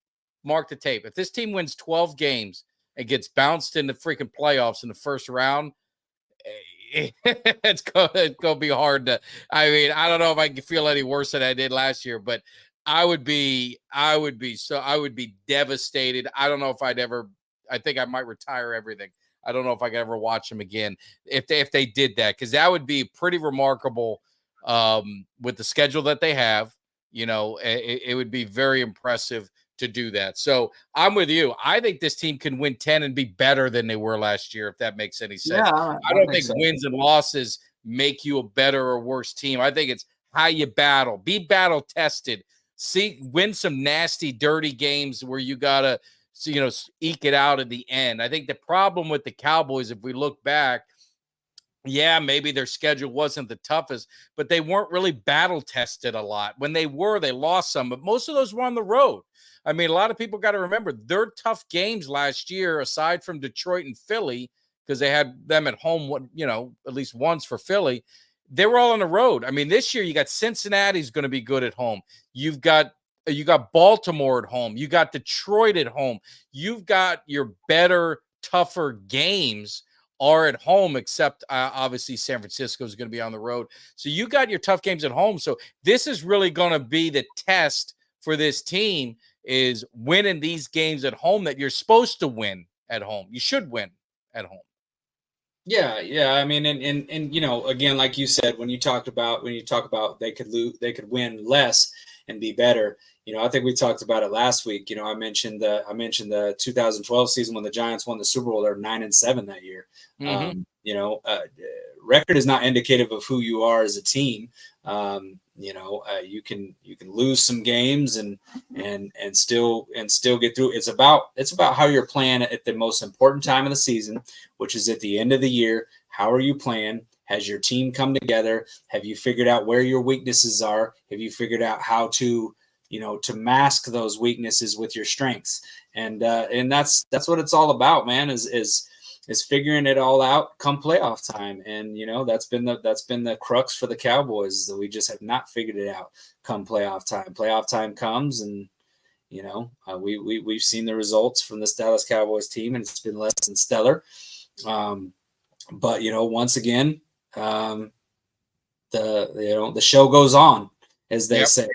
Speaker 1: mark the tape. If this team wins 12 games and gets bounced in the freaking playoffs in the first round, it's going to be hard to – I don't know if I can feel any worse than I did last year, but I would be devastated. I don't know if I think I might retire everything. I don't know if I could ever watch them again if they did that, because that would be pretty remarkable with the schedule that they have. It would be very impressive to do that. So I'm with you. I think this team can win 10 and be better than they were last year, if that makes any sense.
Speaker 6: Yeah,
Speaker 1: I don't think wins and losses make you a better or worse team. I think it's how you battle. Be battle tested. Win some nasty, dirty games where you gotta, eke it out at the end. I think the problem with the Cowboys, if we look back, yeah, maybe their schedule wasn't the toughest, but they weren't really battle tested a lot. When they were, they lost some, but most of those were on the road. I mean, a lot of people got to remember their tough games last year, aside from Detroit and Philly, because they had them at home, at least once for Philly. They were all on the road. I mean, this year you got Cincinnati's going to be good at home. You got Baltimore at home. You got Detroit at home. You've got your better, tougher games are at home, except obviously San Francisco is going to be on the road. So you got your tough games at home. So this is really going to be the test for this team, is winning these games at home that you're supposed to win at home. You should win at home.
Speaker 6: Yeah. I mean, and again, like you said, when you talk about they could win less and be better. I think we talked about it last week. I mentioned the 2012 season when the Giants won the Super Bowl. They're 9-7 that year.
Speaker 1: Mm-hmm.
Speaker 6: Record is not indicative of who you are as a team. You can lose some games and still get through. It's about how you're playing at the most important time of the season, which is at the end of the year. How are you playing? Has your team come together? Have you figured out where your weaknesses are? Have you figured out how to mask those weaknesses with your strengths? And that's what it's all about, man, is figuring it all out come playoff time. And, that's been the crux for the Cowboys, that we just have not figured it out come playoff time. Playoff time comes, and, we've seen the results from this Dallas Cowboys team, and it's been less than stellar. But, once again, the show goes on, as they say.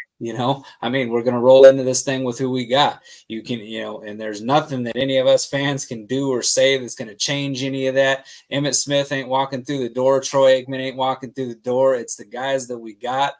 Speaker 6: I mean, we're going to roll into this thing with who we got. You can, and there's nothing that any of us fans can do or say that's going to change any of that. Emmitt Smith ain't walking through the door. Troy Aikman ain't walking through the door. It's the guys that we got,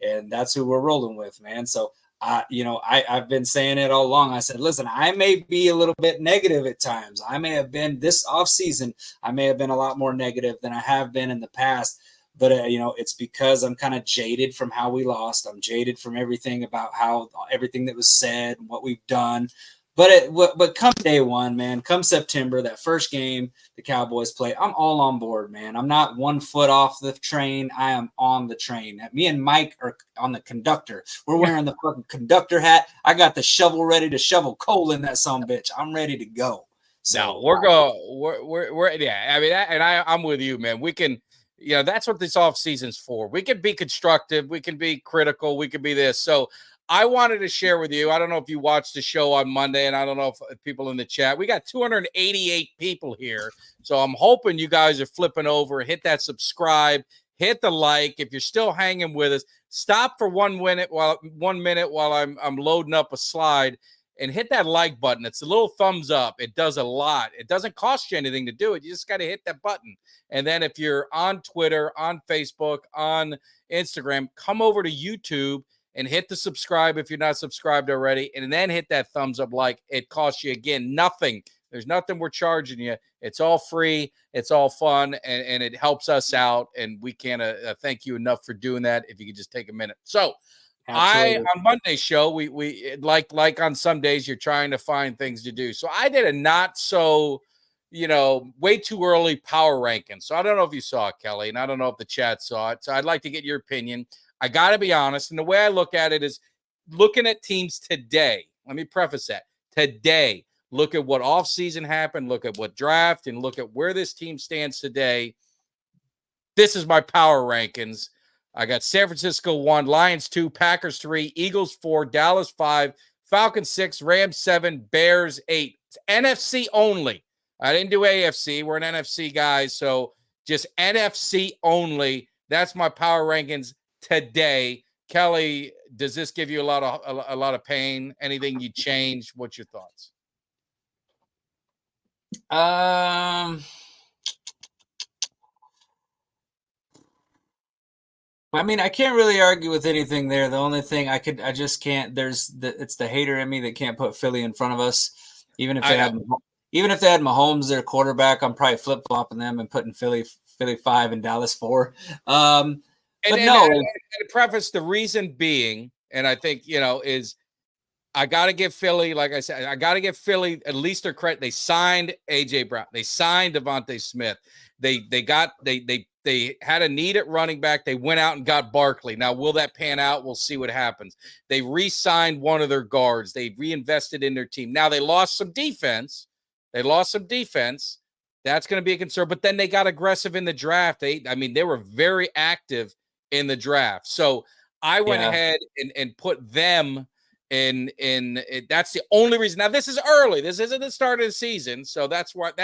Speaker 6: and that's who we're rolling with, man. So, I've been saying it all along. I said, listen, I may be a little bit negative at times. I may have been this offseason. I may have been a lot more negative than I have been in the past. But, it's because I'm kind of jaded from how we lost. I'm jaded from everything that was said and what we've done. But come day one, man, come September, that first game the Cowboys play, I'm all on board, man. I'm not 1 foot off the train. I am on the train. Me and Mike are on the conductor. We're wearing the fucking conductor hat. I got the shovel ready to shovel coal in that sumbitch. I'm ready to go. So
Speaker 1: I'm with you, man. We can. That's what this offseason's for. We can be constructive. We can be critical. We can be this. So I wanted to share with you. I don't know if you watched the show on Monday, and I don't know if people in the chat. We got 288 people here. So I'm hoping you guys are flipping over. Hit that subscribe. Hit the like. If you're still hanging with us, stop for 1 minute while I'm loading up a slide. And hit that like button. It's a little thumbs up. It does a lot. It doesn't cost you anything to do it. You just got to hit that button. And then if you're on Twitter, on Facebook, on Instagram, come over to YouTube and hit the subscribe if you're not subscribed already. And then hit that thumbs up like. It costs you, again, nothing. There's nothing we're charging you. It's all free. It's all fun. And it helps us out. And we can't thank you enough for doing that if you could just take a minute. So,
Speaker 6: Absolutely.
Speaker 1: On Monday's show, we like on some days you're trying to find things to do. So I did a not so, way too early power ranking. So I don't know if you saw it, Kelly, and I don't know if the chat saw it. So I'd like to get your opinion. I got to be honest. And the way I look at it is looking at teams today. Let me preface that. Today, look at what offseason happened, look at what draft, and look at where this team stands today. This is my power rankings. I got San Francisco 1, Lions 2, Packers 3, Eagles 4, Dallas 5, Falcons 6, Rams 7, Bears 8. It's NFC only. I didn't do AFC. We're an NFC guys, so just NFC only. That's my power rankings today. Kelly, does this give you a lot of pain? Anything you change? What's your thoughts?
Speaker 6: I mean, I can't really argue with anything there. The only thing I just can't. It's the hater in me that can't put Philly in front of us. Even if they had Mahomes, their quarterback, I'm probably flip flopping them and putting Philly 5 and Dallas 4. But no.
Speaker 1: And to preface, the reason being, and I think is I got to give Philly, like I said, I got to give Philly at least their credit. They signed AJ Brown. They signed Devontae Smith. They had a need at running back. They went out and got Barkley. Now, will that pan out? We'll see what happens. They re-signed one of their guards. They reinvested in their team. Now, they lost some defense. That's going to be a concern. But then they got aggressive in the draft. They were very active in the draft. So I went ahead and put them in. That's the only reason. Now, this is early. This isn't the start of the season. So that's but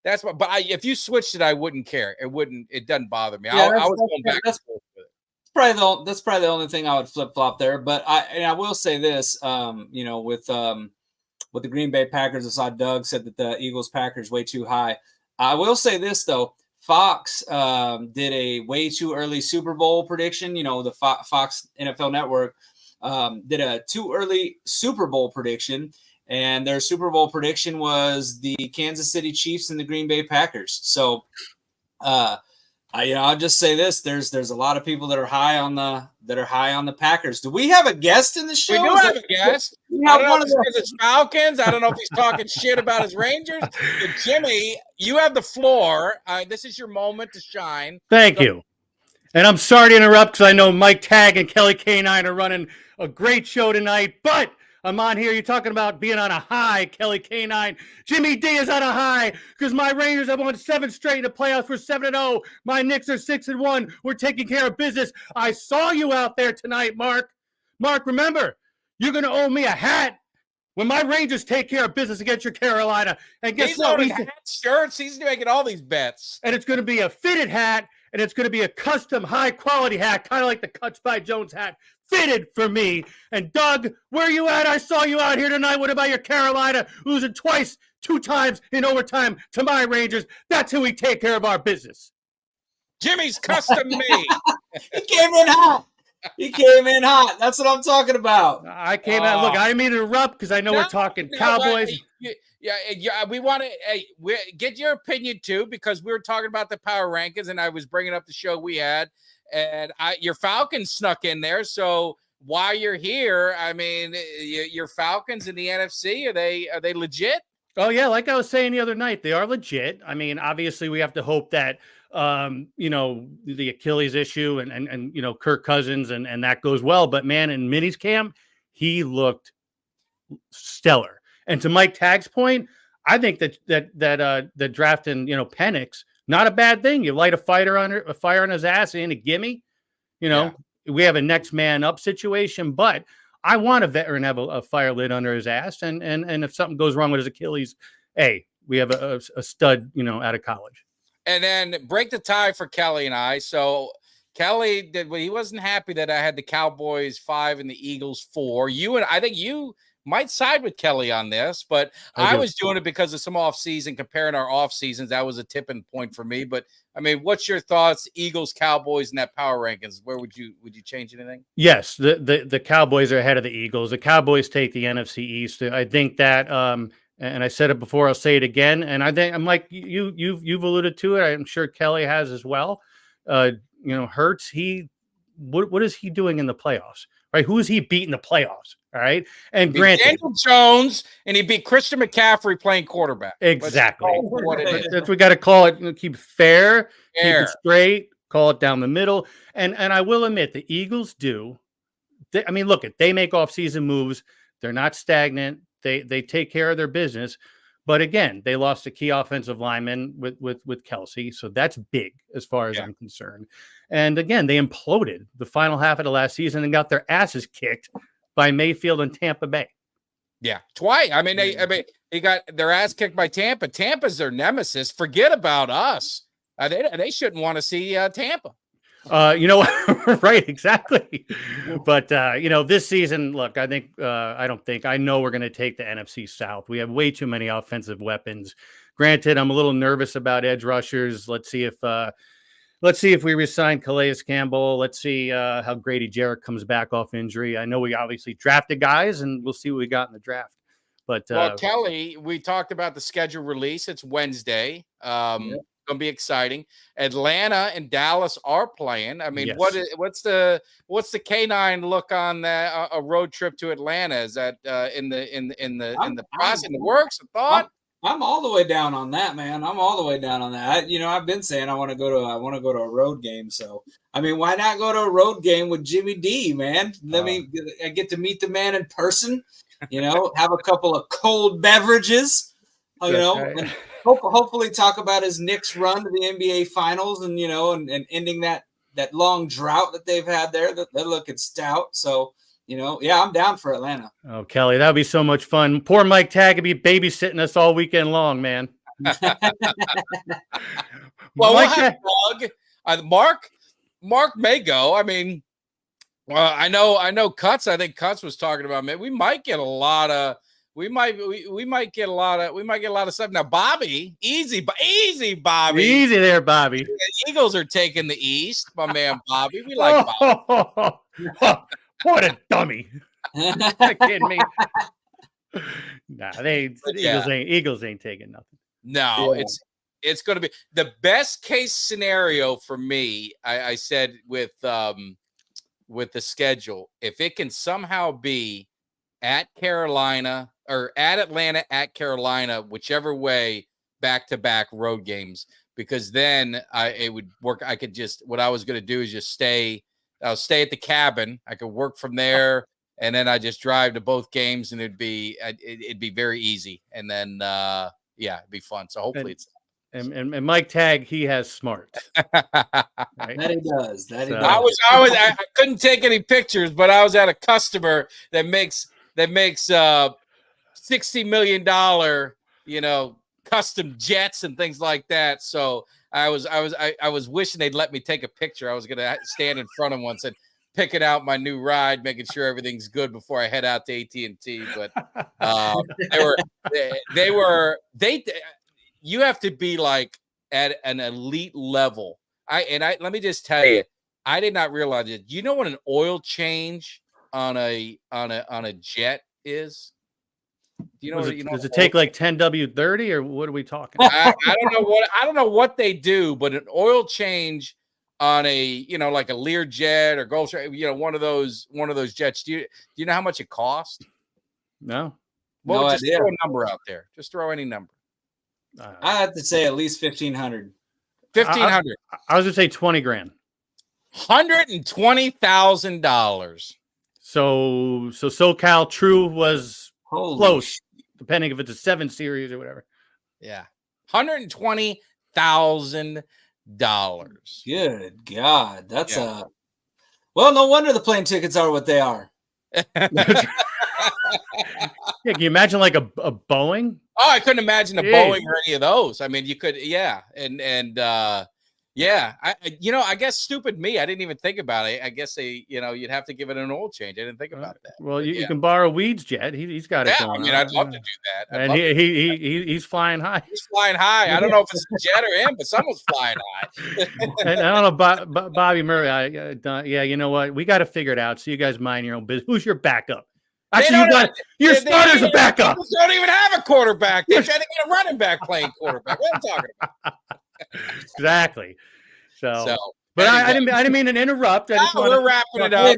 Speaker 1: if you switched it, I wouldn't care. It doesn't bother me. I was going back and forth with it.
Speaker 6: That's probably the only thing I would flip flop there. But I will say this, with the Green Bay Packers, I saw Doug said that the Eagles Packers way too high. I will say this though, Fox did a way too early Super Bowl prediction. The Fox NFL Network did a too early Super Bowl prediction. And their Super Bowl prediction was the Kansas City Chiefs and the Green Bay Packers. So, I'll just say this: there's a lot of people that are high on the Packers. Do we have a guest in the show?
Speaker 1: We do have a guest. I don't know if it's Falcons. I don't know if he's talking shit about his Rangers. But Jimmy, you have the floor. This is your moment to shine.
Speaker 7: Thank you. And I'm sorry to interrupt because I know Mike Tag and Kelly K9 are running a great show tonight, but I'm on here. You're talking about being on a high, Kelly K9. Jimmy D is on a high because my Rangers have won 7 straight in the playoffs. We're 7-0. My Knicks are 6-1. We're taking care of business. I saw you out there tonight, Mark. Mark, remember, you're going to owe me a hat when my Rangers take care of business against your Carolina. And guess what?
Speaker 1: Shirts. He's making all these bets.
Speaker 7: And it's going to be a fitted hat, and it's going to be a custom high-quality hat, kind of like the Cuts by Jones hat, fitted for me. And Doug, where are you at? I saw you out here tonight. What about your Carolina losing 2 times in overtime to my Rangers? That's who we take care of our business.
Speaker 1: Jimmy's custom made.
Speaker 6: He came in hot. That's what I'm talking about.
Speaker 7: I came out. Look, I didn't mean to interrupt because I know we're talking Cowboys.
Speaker 1: We want to get your opinion too, because we were talking about the power rankings, and I was bringing up the show we had, and your Falcons snuck in there. So while you're here, I mean, your Falcons in the NFC, are they legit?
Speaker 7: Oh yeah, like I was saying the other night, they are legit. I mean, obviously, we have to hope that the Achilles issue and Kirk Cousins and that goes well. But man, in Minnie's camp, he looked stellar. And to Mike Tag's point, I think that drafting Penix, not a bad thing. You light a fire on his ass and a gimme. We have a next man up situation, but I want a veteran to have a fire lit under his ass. And if something goes wrong with his Achilles, hey, we have a stud, out of college.
Speaker 1: And then break the tie for Kelly and I. So Kelly he wasn't happy that I had the Cowboys 5 and the Eagles 4. I think you might side with Kelly on this, but I was doing it because of some off season, comparing our off seasons. That was a tipping point for me. But I mean, what's your thoughts? Eagles, Cowboys, and that power rankings. Where would you change anything?
Speaker 7: Yes, the Cowboys are ahead of the Eagles. The Cowboys take the NFC East. I think that, and I said it before, I'll say it again. And I think I'm like you've alluded to it. I'm sure Kelly has as well. Hurts. What is he doing in the playoffs? Right? Who is he beating the playoffs? All right. And granted,
Speaker 1: Daniel Jones, and he beat Christian McCaffrey playing quarterback.
Speaker 7: Exactly. That's we got to call it. Keep fair, keep it straight, call it down the middle. And I will admit, the Eagles do. Look, they make off-season moves. They're not stagnant. They take care of their business. But again, they lost a key offensive lineman with Kelsey. So that's big as far as I'm concerned. And again, they imploded the final half of the last season and got their asses kicked by Mayfield and Tampa Bay.
Speaker 1: Yeah, twice. They got their ass kicked by Tampa. Tampa's their nemesis. Forget about us. They shouldn't want to see Tampa.
Speaker 7: You know, right, exactly. But this season, look, I know we're going to take the NFC South. We have way too many offensive weapons. Granted, I'm a little nervous about edge rushers. Let's see if we resign Calais Campbell. Let's see how Grady Jarrett comes back off injury. I know we obviously drafted guys, and we'll see what we got in the draft. But
Speaker 1: well, Kelly, we talked about the schedule release. It's Wednesday. Gonna be exciting. Atlanta and Dallas are playing. I mean,
Speaker 7: Yes.
Speaker 1: what's the canine look on that a road trip to Atlanta? Is that in the process, in the works? A thought?
Speaker 6: I'm all the way down on that, man. I'm all the way down on that. I've been saying I want to go to a road game. So I mean, why not go to a road game with Jimmy Dee, man? I get to meet the man in person. Have a couple of cold beverages. And hopefully talk about his Knicks run to the NBA Finals, and and ending that long drought that they've had there. They're looking stout. So I'm down for Atlanta.
Speaker 7: Oh, Kelly, that would be so much fun. Poor Mike Tag would be babysitting us all weekend long, man.
Speaker 1: Well, we'll have Doug. Mark may go. I mean, I know Cuts. I think Cuts was talking about, man, we might get a lot of get a lot of stuff. Now, Bobby, easy Bobby.
Speaker 7: Easy there, Bobby.
Speaker 1: The Eagles are taking the East, my man Bobby. We like Bobby.
Speaker 7: What a dummy. Kidding me? Nah, Eagles ain't taking nothing.
Speaker 1: No, it's going to be the best case scenario for me. I said with the schedule, if it can somehow be at Carolina or at Atlanta, at Carolina, whichever way, back-to-back road games, because then it would work. What I was going to do is just I'll stay at the cabin. I could work from there, and then I just drive to both games, and it'd be very easy. And then, it'd be fun. So hopefully
Speaker 7: and Mike Tag, he has smart.
Speaker 6: Right? That he does.
Speaker 1: I couldn't take any pictures, but I was at a customer that makes $60 million, custom jets and things like that. So I was wishing they'd let me take a picture. I was gonna stand in front of one and pick it out my new ride, making sure everything's good before I head out to AT&T. But you have to be like at an elite level. Let me just tell you, I did not realize it. You know what an oil change on a jet is?
Speaker 7: Does it take like 10W30 or what are we talking?
Speaker 1: I don't know what they do, but an oil change on a like a Learjet or Gulfstream, one of those jets. Do you know how much it costs?
Speaker 7: No.
Speaker 1: Well, just throw a number out there. Just throw any number.
Speaker 6: I have to say at least 1,500.
Speaker 1: 1,500.
Speaker 7: I was gonna say 20 grand.
Speaker 1: $120,000.
Speaker 7: So SoCal True was close,
Speaker 6: shit.
Speaker 7: Depending if it's a 7 series or whatever.
Speaker 1: Yeah, $120,000.
Speaker 6: Good God, that's well, no wonder the plane tickets are what they are.
Speaker 7: Yeah, can you imagine like a Boeing?
Speaker 1: Oh, I couldn't imagine a Boeing or any of those. I mean, you could, I guess stupid me. I didn't even think about it. I guess you'd have to give it an oil change. I didn't think about that.
Speaker 7: Well, you can borrow Weed's jet. He's got it going.
Speaker 1: I mean, I'd love to do that.
Speaker 7: And he's flying high.
Speaker 1: He's flying high. I don't know if it's a jet or him, but someone's flying high.
Speaker 7: And I don't know, Bobby Murray. You know what? We got to figure it out. So you guys mind your own business. Who's your backup? Actually, your starter's a backup.
Speaker 1: They don't even have a quarterback. They're trying to get a running back playing quarterback. What am I talking about?
Speaker 7: Exactly. So but anyway. I didn't mean to interrupt.
Speaker 1: We're wrapping it up.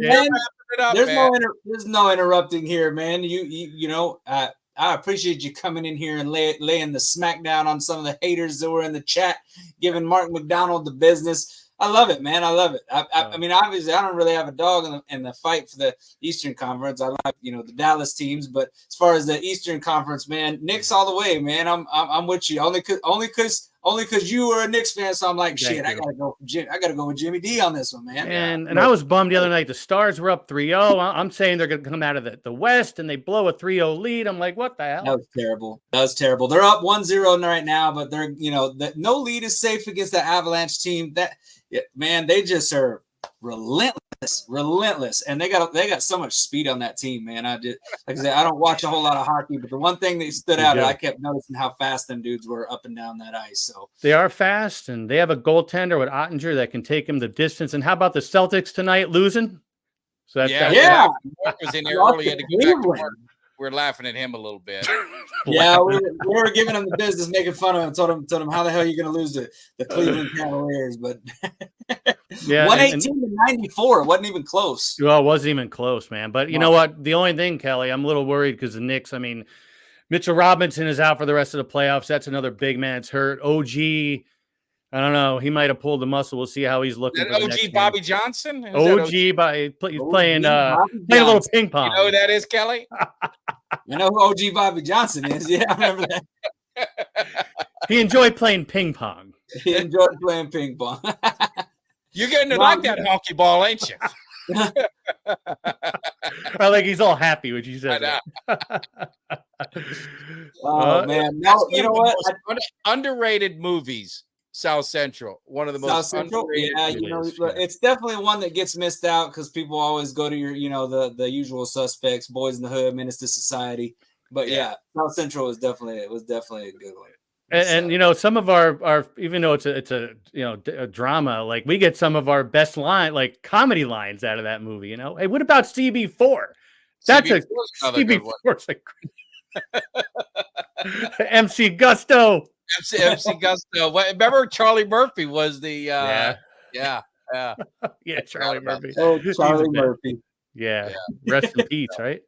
Speaker 6: There's no interrupting here, man. I appreciate you coming in here and laying the smackdown on some of the haters that were in the chat, giving Mark McDonald the business. I love it, man. I love it. I mean, obviously, I don't really have a dog in the fight for the Eastern Conference. I like, the Dallas teams, but as far as the Eastern Conference, man, Knicks all the way, man. I'm with you. Only because only because you were a Knicks fan. So I'm like,
Speaker 7: Thank
Speaker 6: shit, I gotta go with Jimmy D on this one, man.
Speaker 7: And I was bummed the other night. The Stars were up 3-0. I'm saying they're going to come out of the West and they blow a 3-0 lead. I'm like, what the hell?
Speaker 6: That was terrible. They're up 1-0 right now, but they're, no lead is safe against the Avalanche team. Man, they just are relentless. And they got so much speed on that team, man. Like I said, I don't watch a whole lot of hockey, but the one thing that stood out, I kept noticing how fast them dudes were up and down that ice. So
Speaker 7: they are fast, and they have a goaltender with Ottinger that can take him the distance. And how about the Celtics tonight losing? So
Speaker 1: Mark was in here early. Had to go back to work. We're laughing at him a little bit.
Speaker 6: Yeah, we were giving him the business, making fun of him. Told him how the hell are you going to lose to the Cleveland Cavaliers? But 118-94, wasn't even close.
Speaker 7: Well, it wasn't even close, man. But you know what? The only thing, Kelly, I'm a little worried because the Knicks. I mean, Mitchell Robinson is out for the rest of the playoffs. That's another big man. It's hurt. OG. I don't know. He might have pulled the muscle. We'll see how he's looking.
Speaker 1: That OG Bobby Johnson?
Speaker 7: OG, he's playing a little ping pong.
Speaker 1: You know who that is, Kelly?
Speaker 6: I know who OG Bobby Johnson is. Yeah, I remember that.
Speaker 7: He enjoyed playing ping pong.
Speaker 6: He enjoyed playing ping pong.
Speaker 1: You're getting to like that honky ball, ain't you?
Speaker 7: I like he's all happy when you said
Speaker 1: that.
Speaker 6: Oh, man. No, you know what?
Speaker 1: Underrated movies. South Central, one of the most underrated.
Speaker 6: Yeah, it's definitely one that gets missed out because people always go to your, the usual suspects, Boys in the Hood, Menace to Society. But South Central was definitely a good one.
Speaker 7: And some of our even though it's a drama, like we get some of our best comedy lines out of that movie. Hey, what about CB4? That's CB4's MC Gusto.
Speaker 1: MC Gusto. Remember Charlie Murphy was the
Speaker 7: Charlie Murphy.
Speaker 6: Oh, Charlie Murphy.
Speaker 7: Yeah. Rest in peace, right?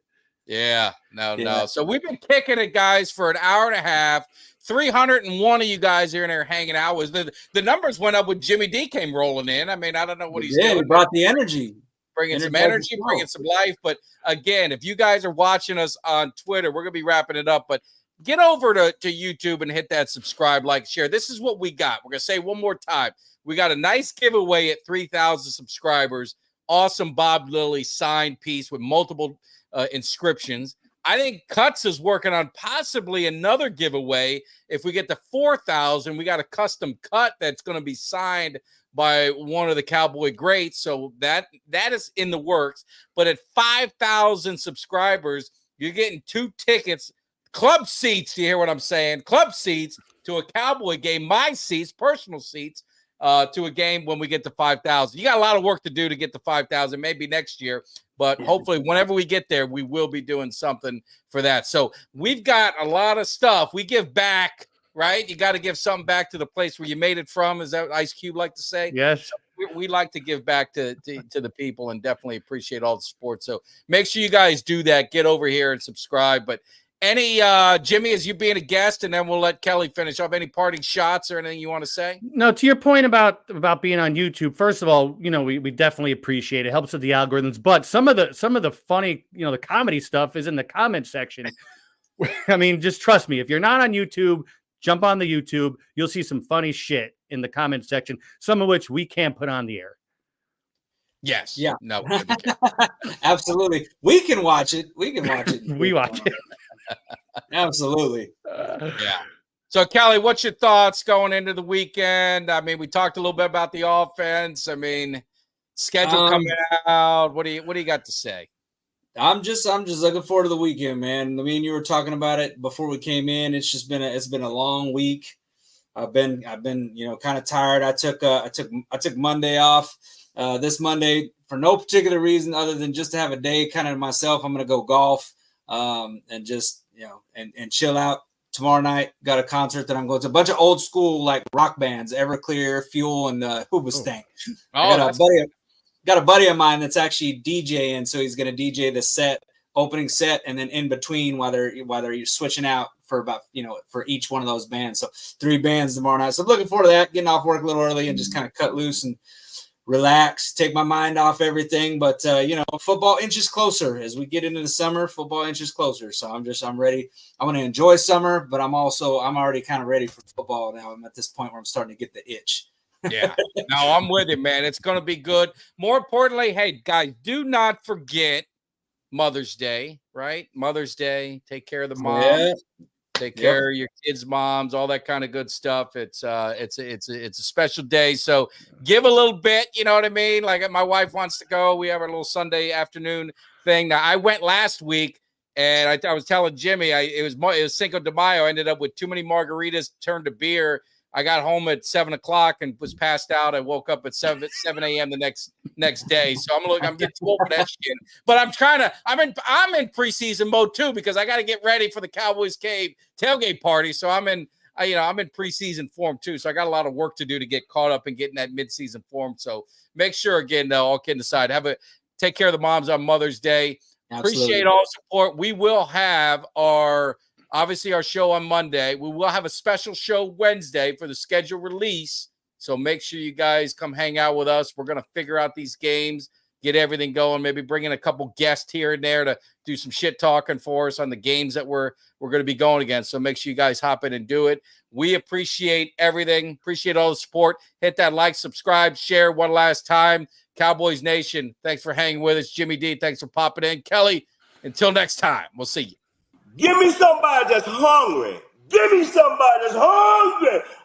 Speaker 1: Yeah. No. So we've been kicking it, guys, for an hour and a half. 301 of you guys are in there hanging out. The numbers went up when Jimmy D came rolling in. I mean, I don't know what he's doing.
Speaker 6: He brought the energy.
Speaker 1: Bringing some energy, bringing some life. But again, if you guys are watching us on Twitter, we're going to be wrapping it up. But get over to YouTube and hit that subscribe, like, share. This is what we got. We're going to say one more time. We got a nice giveaway at 3,000 subscribers. Awesome Bob Lilly signed piece with multiple inscriptions. I think Cuts is working on possibly another giveaway. If we get to 4,000, we got a custom cut that's going to be signed by one of the Cowboy greats. So that is in the works. But at 5,000 subscribers, you're getting 2 tickets. Club seats, do you hear what I'm saying? Club seats to a Cowboy game, my seats, personal seats, to a game when we get to 5,000. You got a lot of work to do to get to 5,000, maybe next year, but hopefully whenever we get there, we will be doing something for that. So we've got a lot of stuff. We give back, right? You got to give something back to the place where you made it from. Is that what Ice Cube like to say?
Speaker 7: Yes.
Speaker 1: We like to give back to the people and definitely appreciate all the support. So make sure you guys do that. Get over here and subscribe. But any Jimmy, as you being a guest, and then we'll let Kelly finish up. Any parting shots or anything you want to say?
Speaker 7: No, to your point about being on YouTube. First of all, we definitely appreciate it. Helps with the algorithms. But some of the funny, the comedy stuff is in the comment section. I mean, just trust me. If you're not on YouTube, jump on the YouTube. You'll see some funny shit in the comment section. Some of which we can't put on the air.
Speaker 1: Yes.
Speaker 6: Yeah.
Speaker 1: No.
Speaker 6: Absolutely. We can watch it.
Speaker 7: We watch it.
Speaker 6: Absolutely.
Speaker 1: Yeah. So, Kelly, what's your thoughts going into the weekend? I mean, we talked a little bit about the offense. I mean, schedule coming out. What do you got to say?
Speaker 6: I'm just looking forward to the weekend, man. I mean, you were talking about it before we came in. It's just been a long week. I've been kind of tired. I took Monday off. This Monday for no particular reason other than just to have a day kind of to myself. I'm going to go golf. And just, and chill out. Tomorrow night, got a concert that I'm going to. A bunch of old school, like, rock bands, Everclear, Fuel, and Hoobastank. Got a buddy of mine that's actually DJing, so he's going to DJ the opening set, and then in between while they're switching out for about, for each one of those bands. So 3 bands tomorrow night. So looking forward to that, getting off work a little early and just kind of cut loose and relax, take my mind off everything. But football inches closer as we get into the summer. Football inches closer, so I'm ready. I want to enjoy summer, but I'm already kind of ready for football now. I'm at this point where I'm starting to get the itch.
Speaker 1: Yeah, no, I'm with you, man. It's going to be good. More importantly, hey guys, do not forget Mother's Day, right? Mother's Day. Take care of the moms.
Speaker 6: Yeah.
Speaker 1: Take care of your kids' moms, all that kind of good stuff. It's a special day. So give a little bit, you know what I mean? Like my wife wants to go. We have our little Sunday afternoon thing. Now I went last week and I was telling Jimmy, it was Cinco de Mayo. I ended up with too many margaritas turned to beer. I got home at 7 o'clock and was passed out. I woke up at 7 a.m. the next day. So I'm getting too old for that shit. But I'm in preseason mode too, because I got to get ready for the Cowboys Cave tailgate party. So I'm in preseason form too. So I got a lot of work to do to get caught up and get in that midseason form. So make sure, again, all kidding aside, take care of the moms on Mother's Day.
Speaker 6: Absolutely.
Speaker 1: Appreciate all support. We will have our show on Monday. We will have a special show Wednesday for the schedule release. So make sure you guys come hang out with us. We're going to figure out these games, get everything going, maybe bring in a couple guests here and there to do some shit talking for us on the games that we're going to be going against. So make sure you guys hop in and do it. We appreciate everything. Appreciate all the support. Hit that like, subscribe, share one last time. Cowboys Nation, thanks for hanging with us. Jimmy D, thanks for popping in. Kelly, until next time, we'll see you.
Speaker 4: Give me somebody that's hungry. Give me somebody that's hungry.